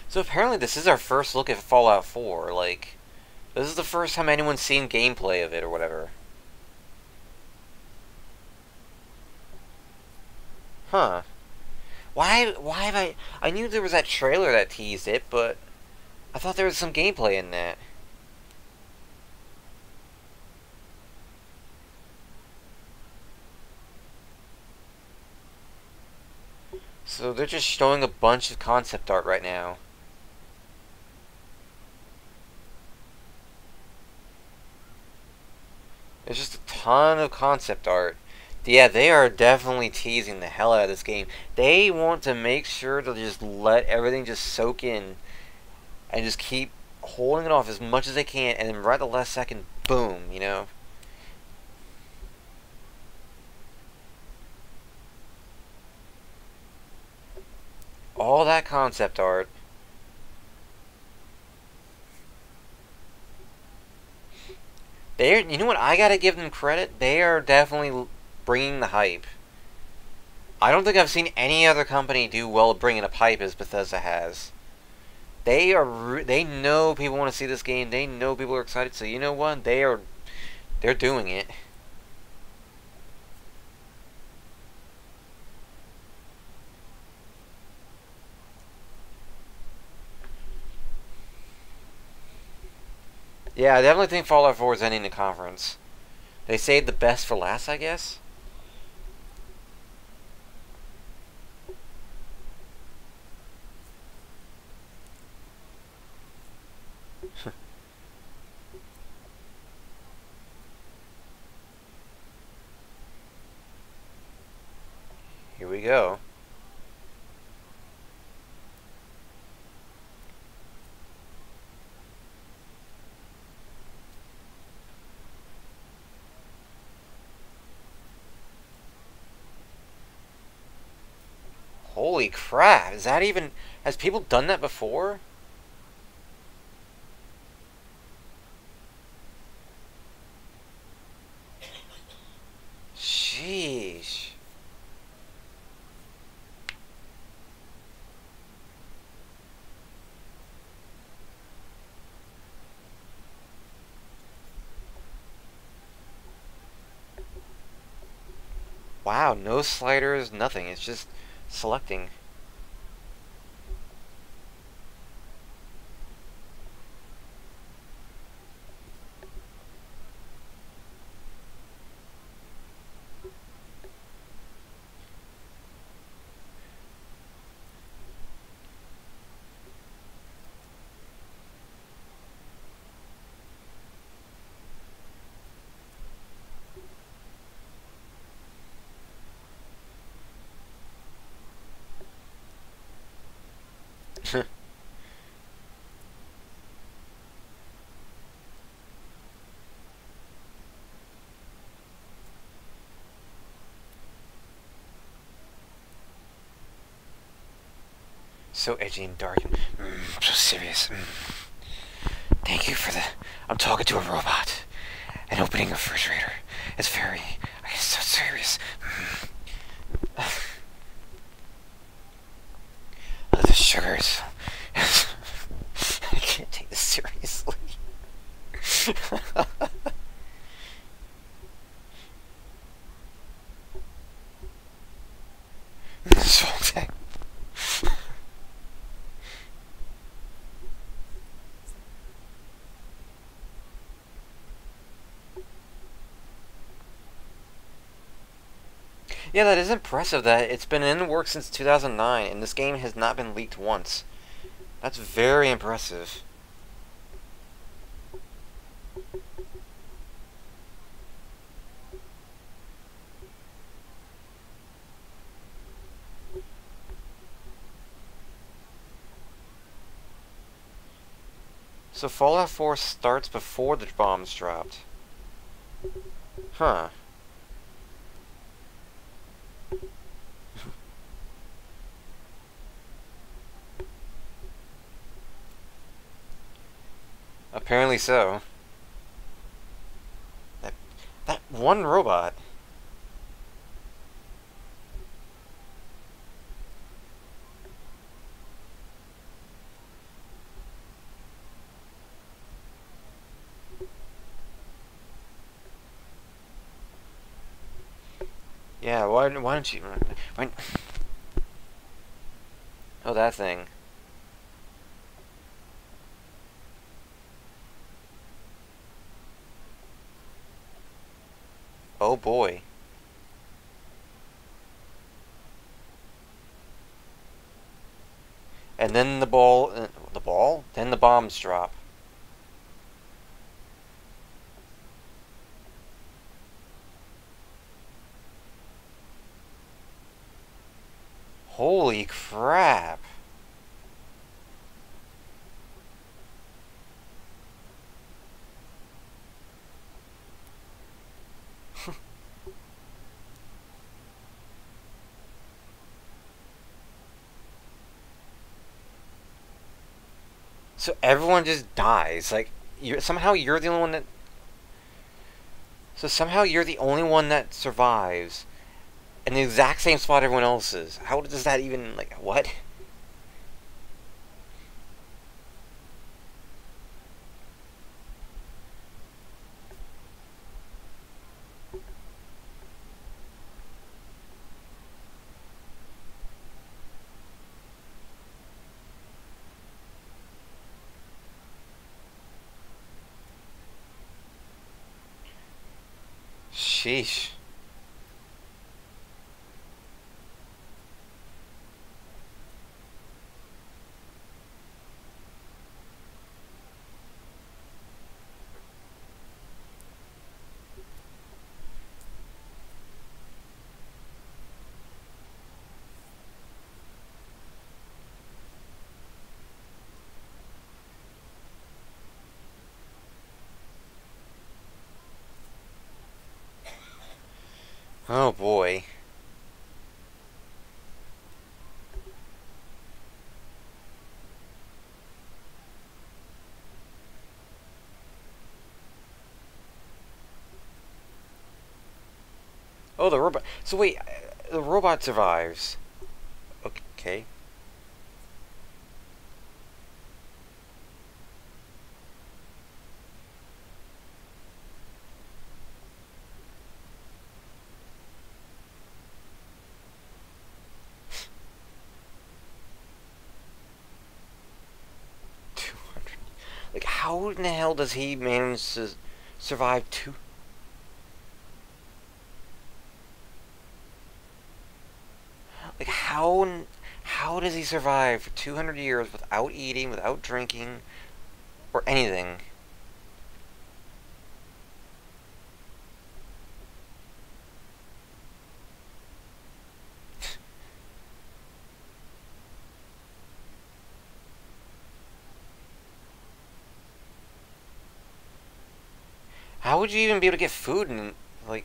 So apparently this is our first look at Fallout 4, like, this is the first time anyone's seen gameplay of it or whatever. Huh. Why have I knew there was that trailer that teased it, but I thought there was some gameplay in that. So they're just showing a bunch of concept art right now. There's just a ton of concept art. Yeah, they are definitely teasing the hell out of this game. They want to make sure to just let everything just soak in and just keep holding it off as much as they can, and then right at the last second, boom, you know? All that concept art. You know what? I gotta give them credit. They are definitely bringing the hype. I don't think I've seen any other company do well at bringing up hype as Bethesda has. They know people want to see this game. They know people are excited. So you know what? They're doing it. Yeah, I definitely think Fallout 4 is ending the conference. They saved the best for last, I guess. Here we go. Holy crap! Is that even... Has people done that before? Sheesh. Wow, no sliders, nothing. It's just selecting. So edgy and dark. So serious. Thank you for the... I'm talking to a robot. And opening a refrigerator. It's very... I guess so serious. Oh, the sugars. I can't take this seriously. This whole thing. Yeah, that is impressive that it's been in the works since 2009 and this game has not been leaked once. That's very impressive. So Fallout 4 starts before the bombs dropped. Huh. Apparently so. That one robot. Yeah, why don't you... Oh, that thing. Oh boy. And then the ball... the ball? Then the bombs drop. Holy crap. So everyone just dies. Like, somehow you're the only one that. So somehow you're the only one that survives in the exact same spot everyone else is. How does that even, like, what? Sheesh. Oh boy. Oh, the robot. So wait, the robot survives. Okay. Like, how in the hell does he manage to survive two? Like, how does he survive for 200 years without eating, without drinking, or anything? How would you even be able to get food and, like...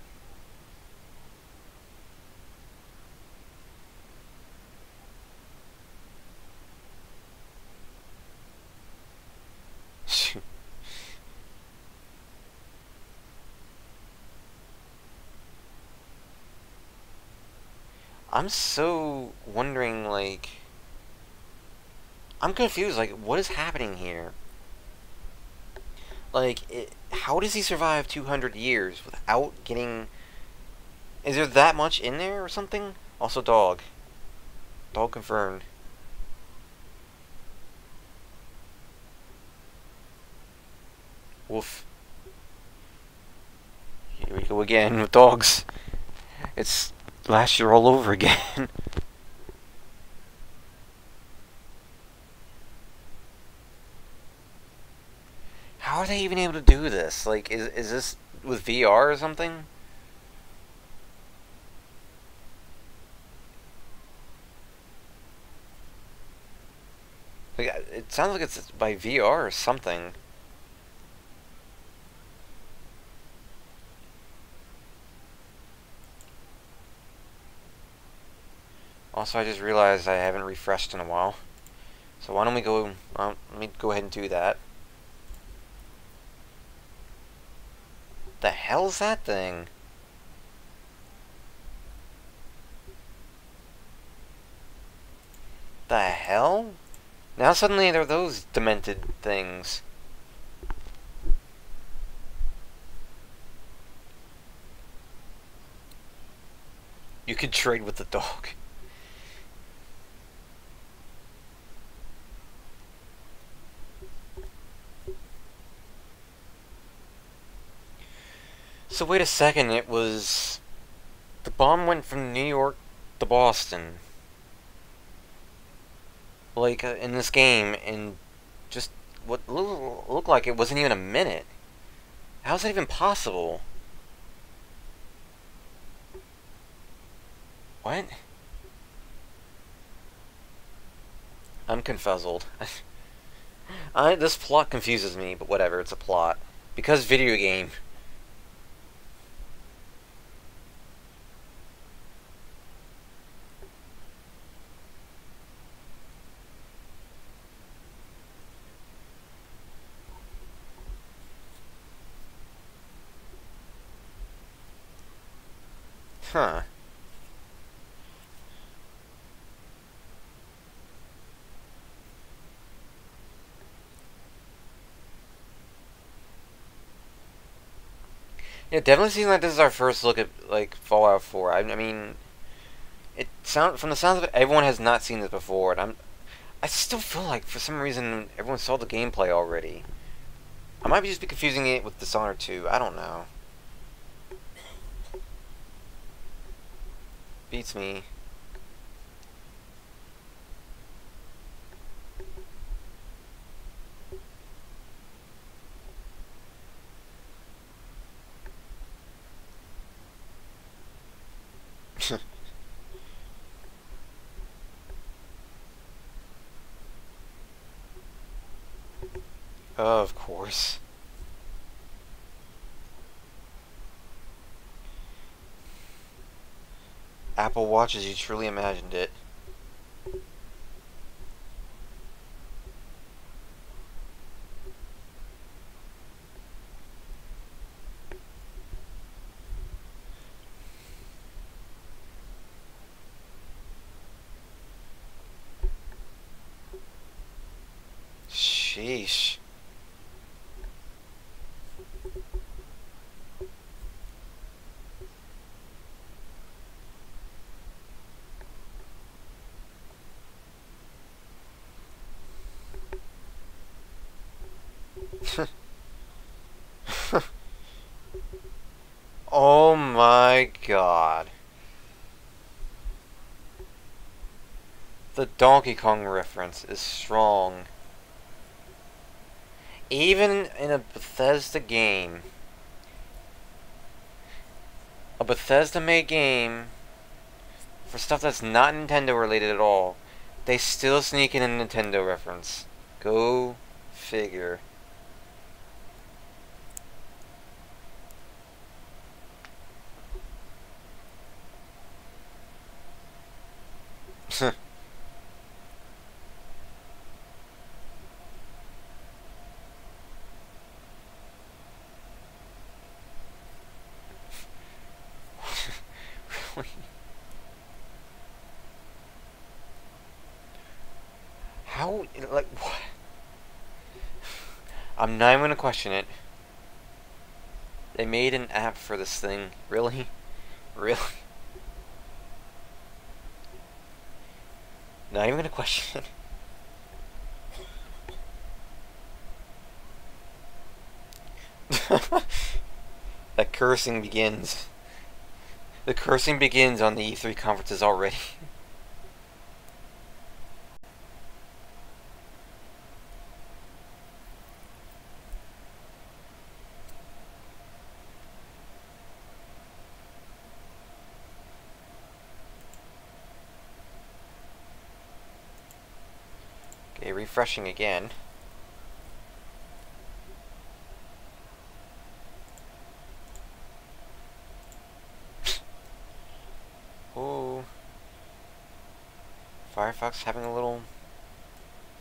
I'm so wondering, like... I'm confused, like, what is happening here? Like, how does he survive 200 years without getting... Is there that much in there or something? Also, dog. Dog confirmed. Woof. Here we go again with dogs. It's last year all over again. How are they even able to do this? Like, is this with VR or something? Like, it sounds like it's by VR or something. Also, I just realized I haven't refreshed in a while. So why don't we go... Well, let me go ahead and do that. The hell's that thing? The hell? Now suddenly there are those demented things. You could trade with the dog. So wait a second, it was... The bomb went from New York to Boston. Like, in this game, in just what looked like it wasn't even a minute. How's that even possible? What? I'm confuzzled. This plot confuses me, but whatever, it's a plot. Because video game. Huh. Yeah, it definitely seems like this is our first look at, like, Fallout 4. I mean, from the sounds of it, everyone has not seen this before, and I still feel like, for some reason, everyone saw the gameplay already. I might just be confusing it with Dishonored 2, I don't know. Beats me. Of course. Apple Watch as you truly imagined it. Sheesh. Oh my god. The Donkey Kong reference is strong. Even in a Bethesda game, a Bethesda-made game, for stuff that's not Nintendo related at all, they still sneak in a Nintendo reference. Go figure. Really? How, like, what? I'm not even gonna question it. They made an app for this thing. Really? Really? Not even gonna question it. That cursing begins. The cursing begins on the E3 conferences already. Okay, refreshing again. Oh, Firefox having a little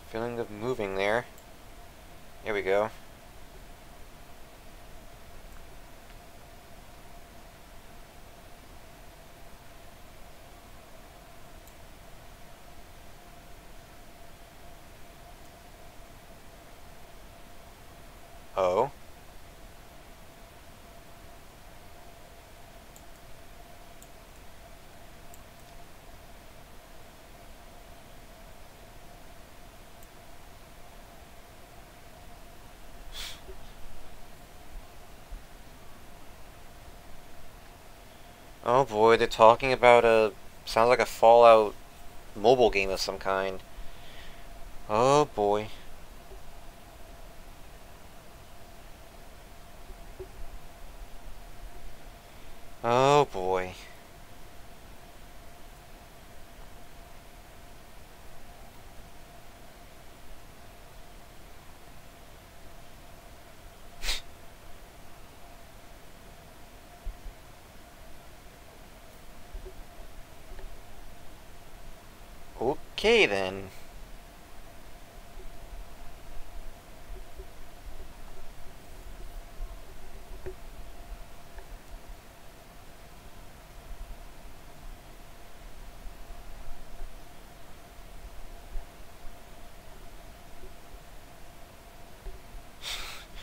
feeling of moving there. Here we go. Oh. Oh boy, they're talking about sounds like a Fallout mobile game of some kind. Oh boy. Oh boy. Okay then.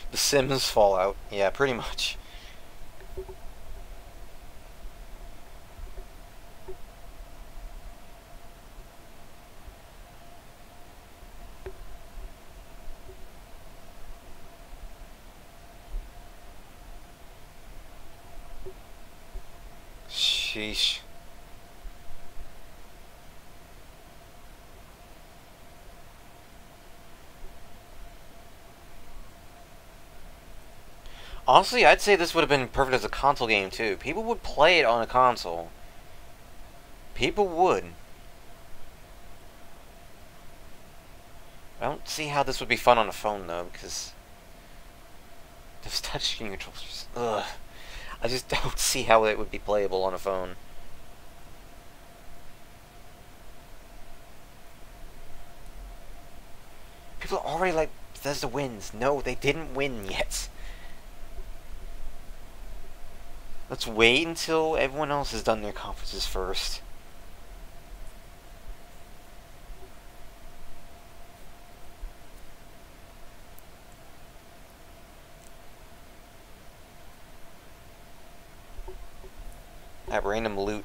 The Sims Fallout. Yeah, pretty much. Sheesh. Honestly, I'd say this would have been perfect as a console game too. People would play it on a console. People would. I don't see how this would be fun on a phone though, because those touchscreen controllers. Ugh. I just don't see how it would be playable on a phone. People are already like, Bethesda wins. No, they didn't win yet. Let's wait until everyone else has done their conferences first. That random loot.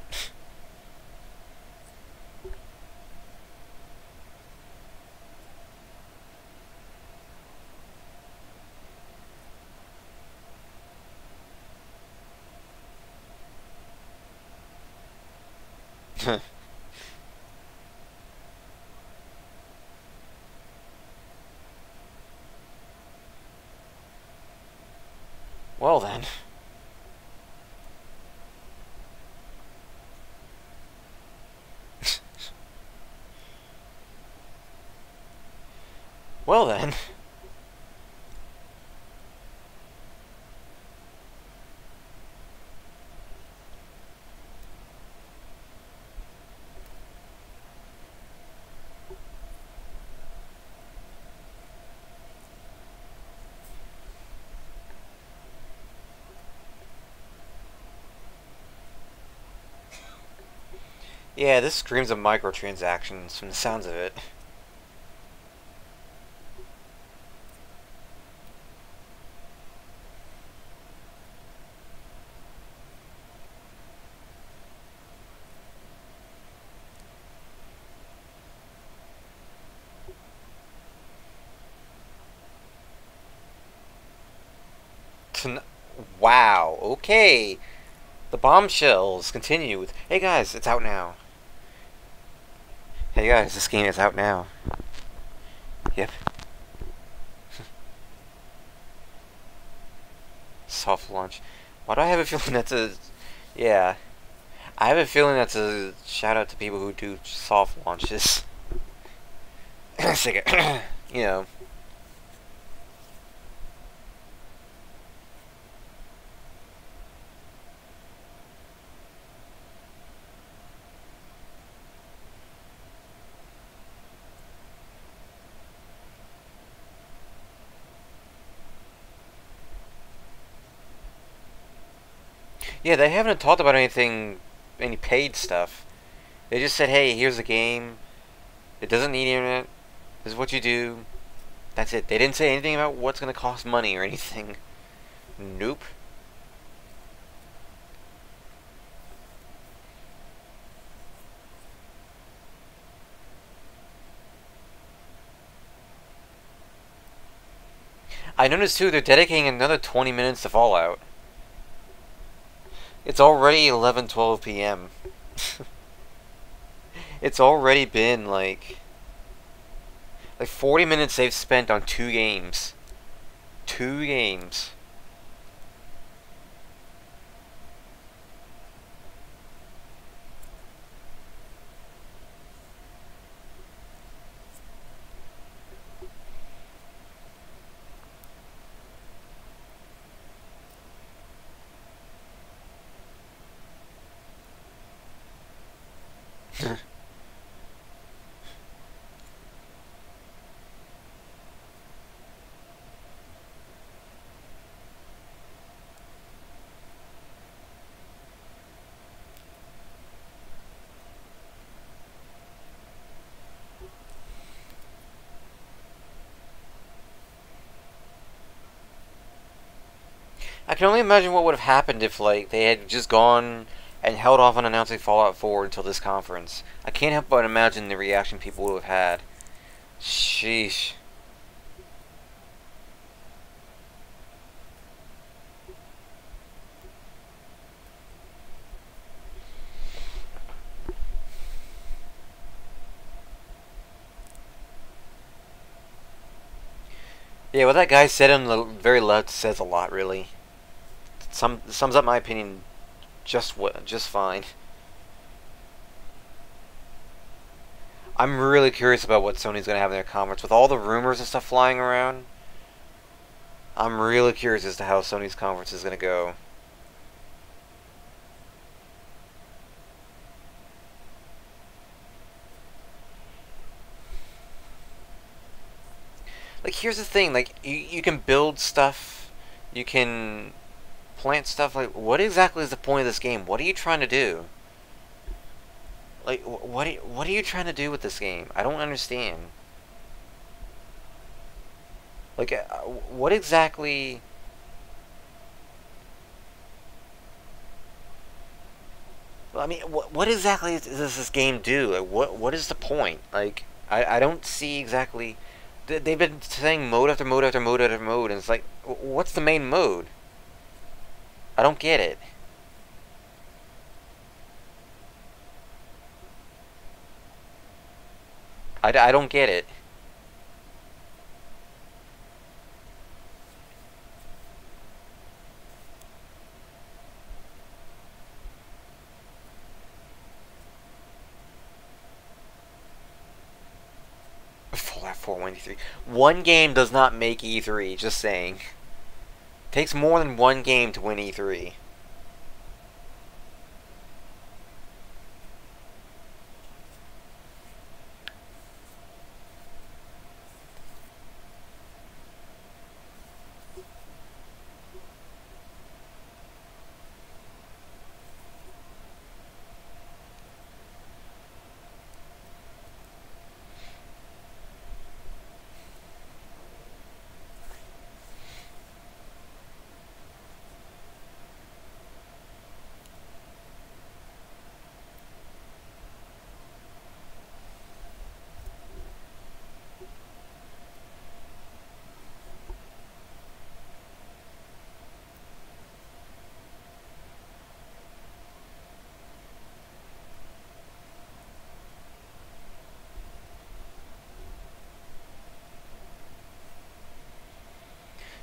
Well then. Well then. Yeah, this screams of microtransactions from the sounds of it. Wow, okay. The bombshells continue with, hey guys, it's out now. Hey guys, this game is out now. Yep. Soft launch. Why do I have a feeling that's a... Yeah. I have a feeling that's a shout out to people who do soft launches. You know. Yeah, they haven't talked about anything, any paid stuff. They just said, hey, here's a game. It doesn't need internet. This is what you do. That's it. They didn't say anything about what's going to cost money or anything. Nope. I noticed too, they're dedicating another 20 minutes to Fallout. It's already 11:12 p.m. It's already been like 40 minutes they've spent on 2 games. 2 games. I can only imagine what would have happened if, like, they had just gone and held off on announcing Fallout 4 until this conference. I can't help but imagine the reaction people would have had. Sheesh. Yeah, what that guy said on the very left says a lot, really. Sums up my opinion just fine. I'm really curious about what Sony's gonna have in their conference with all the rumors and stuff flying around. I'm really curious as to how Sony's conference is gonna go. Like, here's the thing, like, you can build stuff, you can plant stuff, like, what exactly is the point of this game? What are you trying to do? Like, what are you trying to do with this game? I don't understand. Like, what exactly... Well, I mean, what exactly does this game do? Like, what is the point? Like, I don't see exactly... They've been saying mode after mode after mode after mode, and it's like, what's the main mode? I don't get it. I don't get it. Fallout 4 won E3. One game does not make E3, just saying. Takes more than one game to win E3.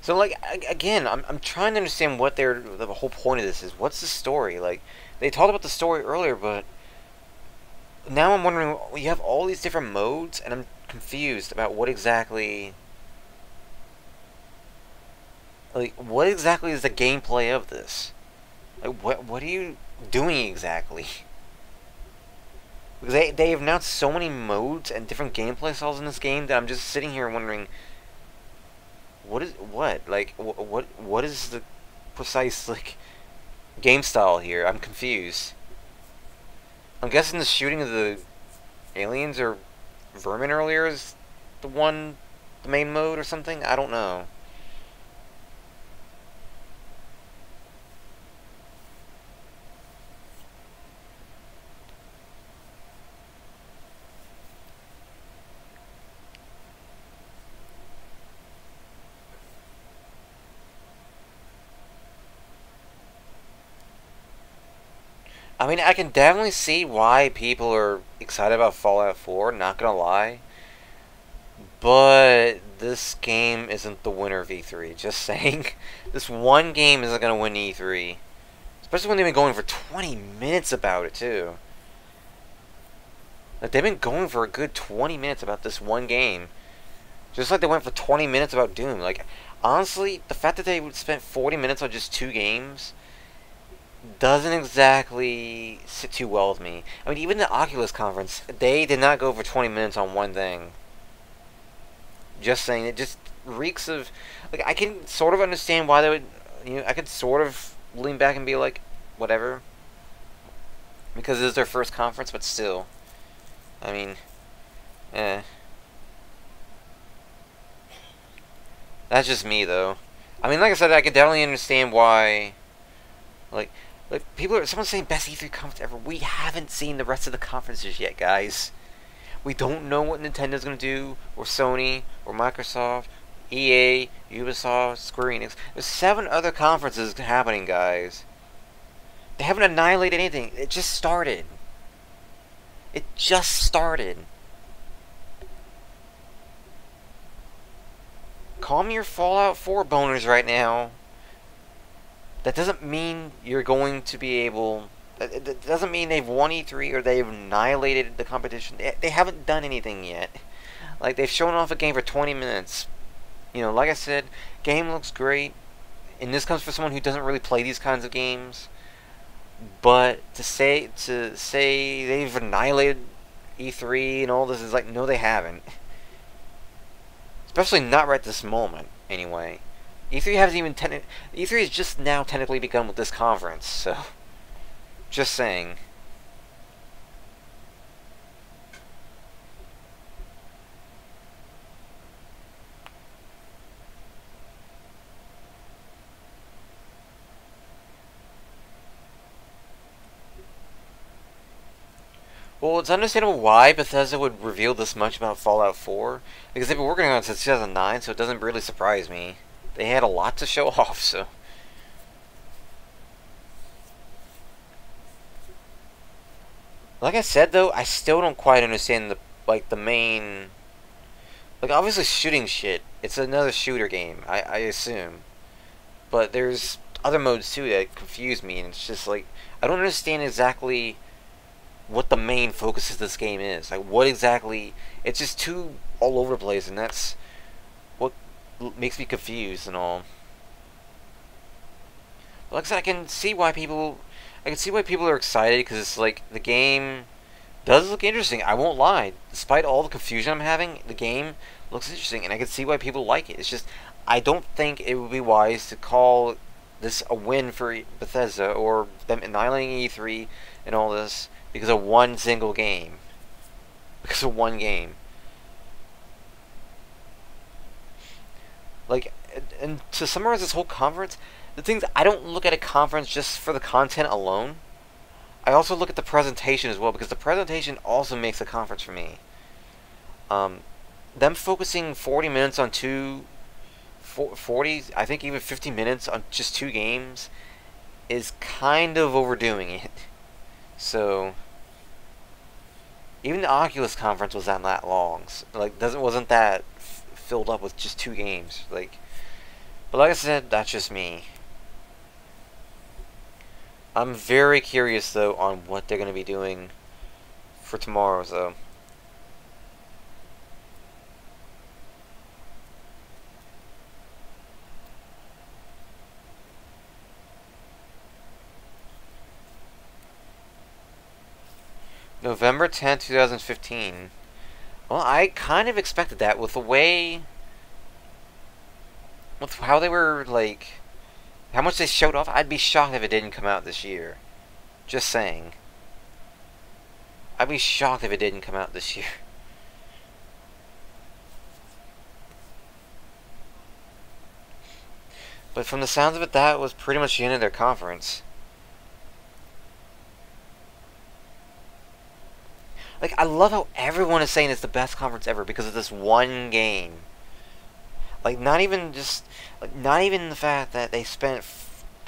So, like, again, I'm trying to understand what the whole point of this is. What's the story? Like, they talked about the story earlier, but now I'm wondering, you have all these different modes, and I'm confused about what exactly... Like, what exactly is the gameplay of this? Like, what are you doing exactly? Because they have announced so many modes and different gameplay styles in this game that I'm just sitting here wondering... what is the precise, like, game style here? I'm confused. I'm guessing the shooting of the aliens or vermin earlier is the main mode or something? I don't know. I mean, I can definitely see why people are excited about Fallout 4, not gonna lie. But this game isn't the winner of E3, just saying. This one game isn't gonna win E3. Especially when they've been going for 20 minutes about it, too. Like, they've been going for a good 20 minutes about this one game. Just like they went for 20 minutes about Doom. Like, honestly, the fact that they spent 40 minutes on just 2 games doesn't exactly sit too well with me. I mean, even the Oculus conference, they did not go for 20 minutes on one thing. Just saying, it just reeks of... Like, I can sort of understand why they would... I could sort of lean back and be like, whatever. Because it is their first conference, but still. I mean, eh. That's just me, though. I mean, like I said, I can definitely understand why. Like, someone's saying best E3 conference ever. We haven't seen the rest of the conferences yet, guys. We don't know what Nintendo's gonna do, or Sony, or Microsoft, EA, Ubisoft, Square Enix. There's 7 other conferences happening, guys. They haven't annihilated anything. It just started. It just started. Calm your Fallout 4 boners right now. That doesn't mean you're going to be able... That doesn't mean they've won E3 or they've annihilated the competition. They haven't done anything yet. Like, they've shown off a game for 20 minutes. You know, like I said, game looks great. And this comes from someone who doesn't really play these kinds of games. But to say they've annihilated E3 and all this is like, no, they haven't. Especially not right this moment, anyway. E3 hasn't even E3 has just now technically begun with this conference, so just saying. Well, it's understandable why Bethesda would reveal this much about Fallout 4, because they've been working on it since 2009, so it doesn't really surprise me. They had a lot to show off, so... Like I said, though, I still don't quite understand the main... Like, obviously shooting shit. It's another shooter game, I assume. But there's other modes, too, that confuse me, and it's just like... I don't understand exactly what the main focus of this game is. Like, what exactly... It's just too all over the place, and that's what makes me confused and all. But like I said, I can see why people are excited, because it's like, the game does look interesting. I won't lie. Despite all the confusion I'm having, the game looks interesting, and I can see why people like it. It's just, I don't think it would be wise to call this a win for Bethesda, or them annihilating E3 and all this, because of one single game. Because of one game. Like, and to summarize this whole conference, the things, I don't look at a conference just for the content alone. I also look at the presentation as well, because the presentation also makes a conference for me. Them focusing 40 minutes on 40, I think even 50 minutes on just 2 games is kind of overdoing it. So, even the Oculus conference was not that long. So, like, wasn't that filled up with just 2 games. Like, but like I said, that's just me. I'm very curious, though, on what they're going to be doing for tomorrow, though. November 10th, 2015. Well, I kind of expected that with the way... with how they were, like... how much they showed off. I'd be shocked if it didn't come out this year. Just saying. I'd be shocked if it didn't come out this year. But from the sounds of it, that was pretty much the end of their conference. Like, I love how everyone is saying it's the best conference ever because of this one game. Like, not even the fact that they spent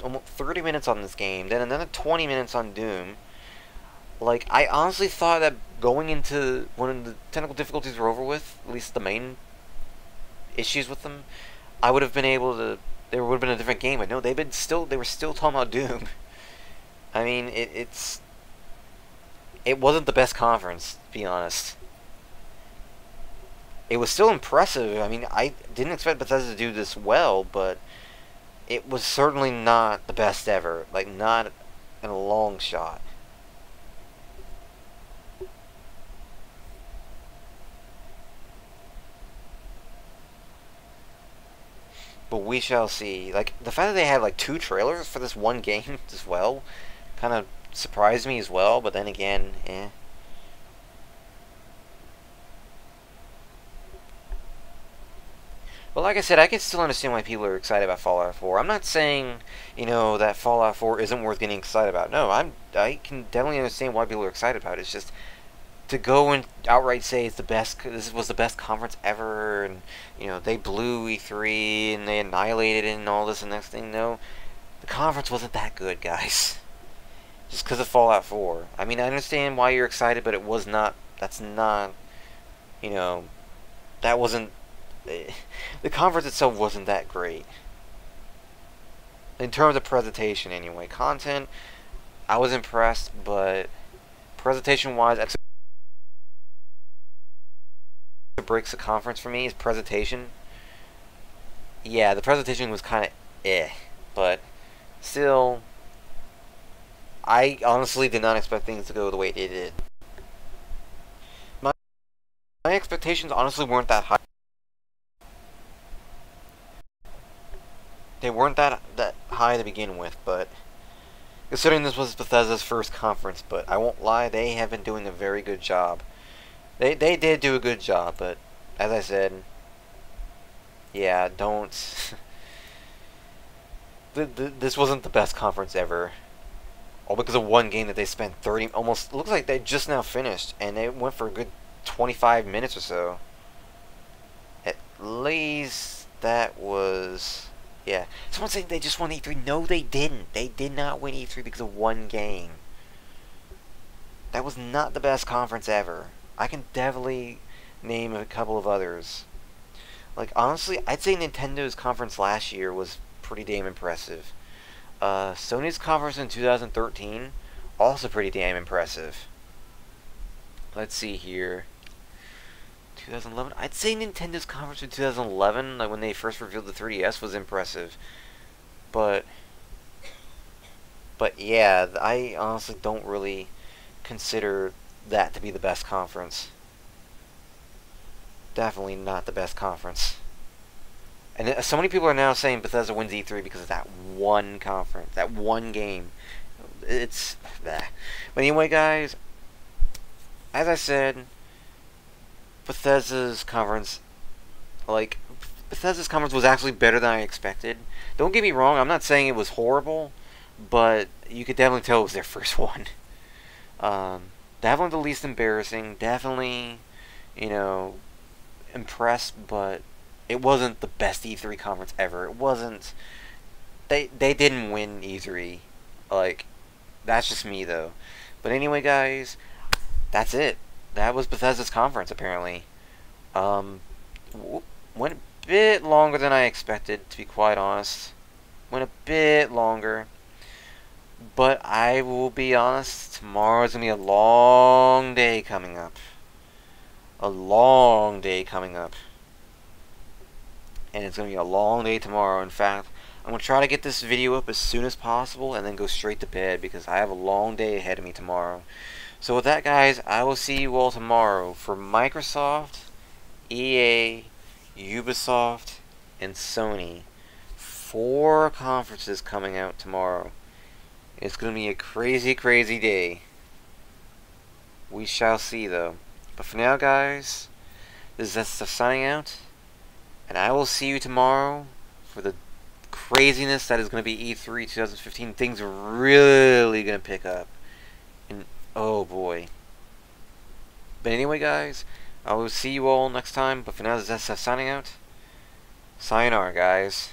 almost 30 minutes on this game, then another 20 minutes on Doom. Like, I honestly thought that going into when the technical difficulties were over with, at least the main issues with them, I would have been able to, there would have been a different game. But no, they were still talking about Doom. I mean, it wasn't the best conference, to be honest. It was still impressive. I mean, I didn't expect Bethesda to do this well, but it was certainly not the best ever. Like, not in a long shot. But we shall see. Like, the fact that they had, like, 2 trailers for this one game as well kind of surprised me as well, but then again, eh. Well, like I said, I can still understand why people are excited about Fallout 4. I'm not saying, that Fallout 4 isn't worth getting excited about. No, I can definitely understand why people are excited about it. It's just to go and outright say it's the best. This was the best conference ever, and they blew E3 and they annihilated it and all this and next thing. No, the conference wasn't that good, guys. Just because of Fallout 4. I mean, I understand why you're excited, but it was not. That's not. That wasn't. The conference itself wasn't that great. In terms of presentation, anyway. Content, I was impressed, but presentation-wise, that's what breaks the conference for me is presentation. Yeah, the presentation was kind of but still, I honestly did not expect things to go the way they did. My expectations honestly weren't that high. They weren't that high to begin with, but considering this was Bethesda's first conference, but I won't lie, they have been doing a very good job. They did do a good job, but as I said, yeah, don't. This wasn't the best conference ever. All because of one game that they spent 30, almost, looks like they just now finished, and they went for a good 25 minutes or so. At least that was, yeah. Someone saying they just won E3. No, they didn't. They did not win E3 because of one game. That was not the best conference ever. I can definitely name a couple of others. Like, honestly, I'd say Nintendo's conference last year was pretty damn impressive. Sony's conference in 2013, also pretty damn impressive. Let's see here. 2011, I'd say Nintendo's conference in 2011, like when they first revealed the 3DS, was impressive. But yeah, I honestly don't really consider that to be the best conference. Definitely not the best conference. And so many people are now saying Bethesda wins E3 because of that one conference, that one game. It's that. But anyway, guys, as I said, Bethesda's conference was actually better than I expected. Don't get me wrong, I'm not saying it was horrible, but you could definitely tell it was their first one. Definitely the least embarrassing. Definitely, impressed, but it wasn't the best E3 conference ever. It wasn't. They didn't win E3. Like, that's just me though. But anyway, guys, that's it. That was Bethesda's conference apparently. Went a bit longer than I expected, to be quite honest. Went a bit longer. But I will be honest, tomorrow's going to be a long day coming up. A long day coming up. And it's going to be a long day tomorrow. In fact, I'm going to try to get this video up as soon as possible and then go straight to bed because I have a long day ahead of me tomorrow. So with that, guys, I will see you all tomorrow for Microsoft, EA, Ubisoft, and Sony. 4 conferences coming out tomorrow. It's going to be a crazy, crazy day. We shall see, though. But for now, guys, this is Bethesda signing out. And I will see you tomorrow for the craziness that is going to be E3 2015. Things are really going to pick up. And, oh boy. But anyway, guys, I will see you all next time. But for now, this is Bethesda signing out. Sayonara, guys.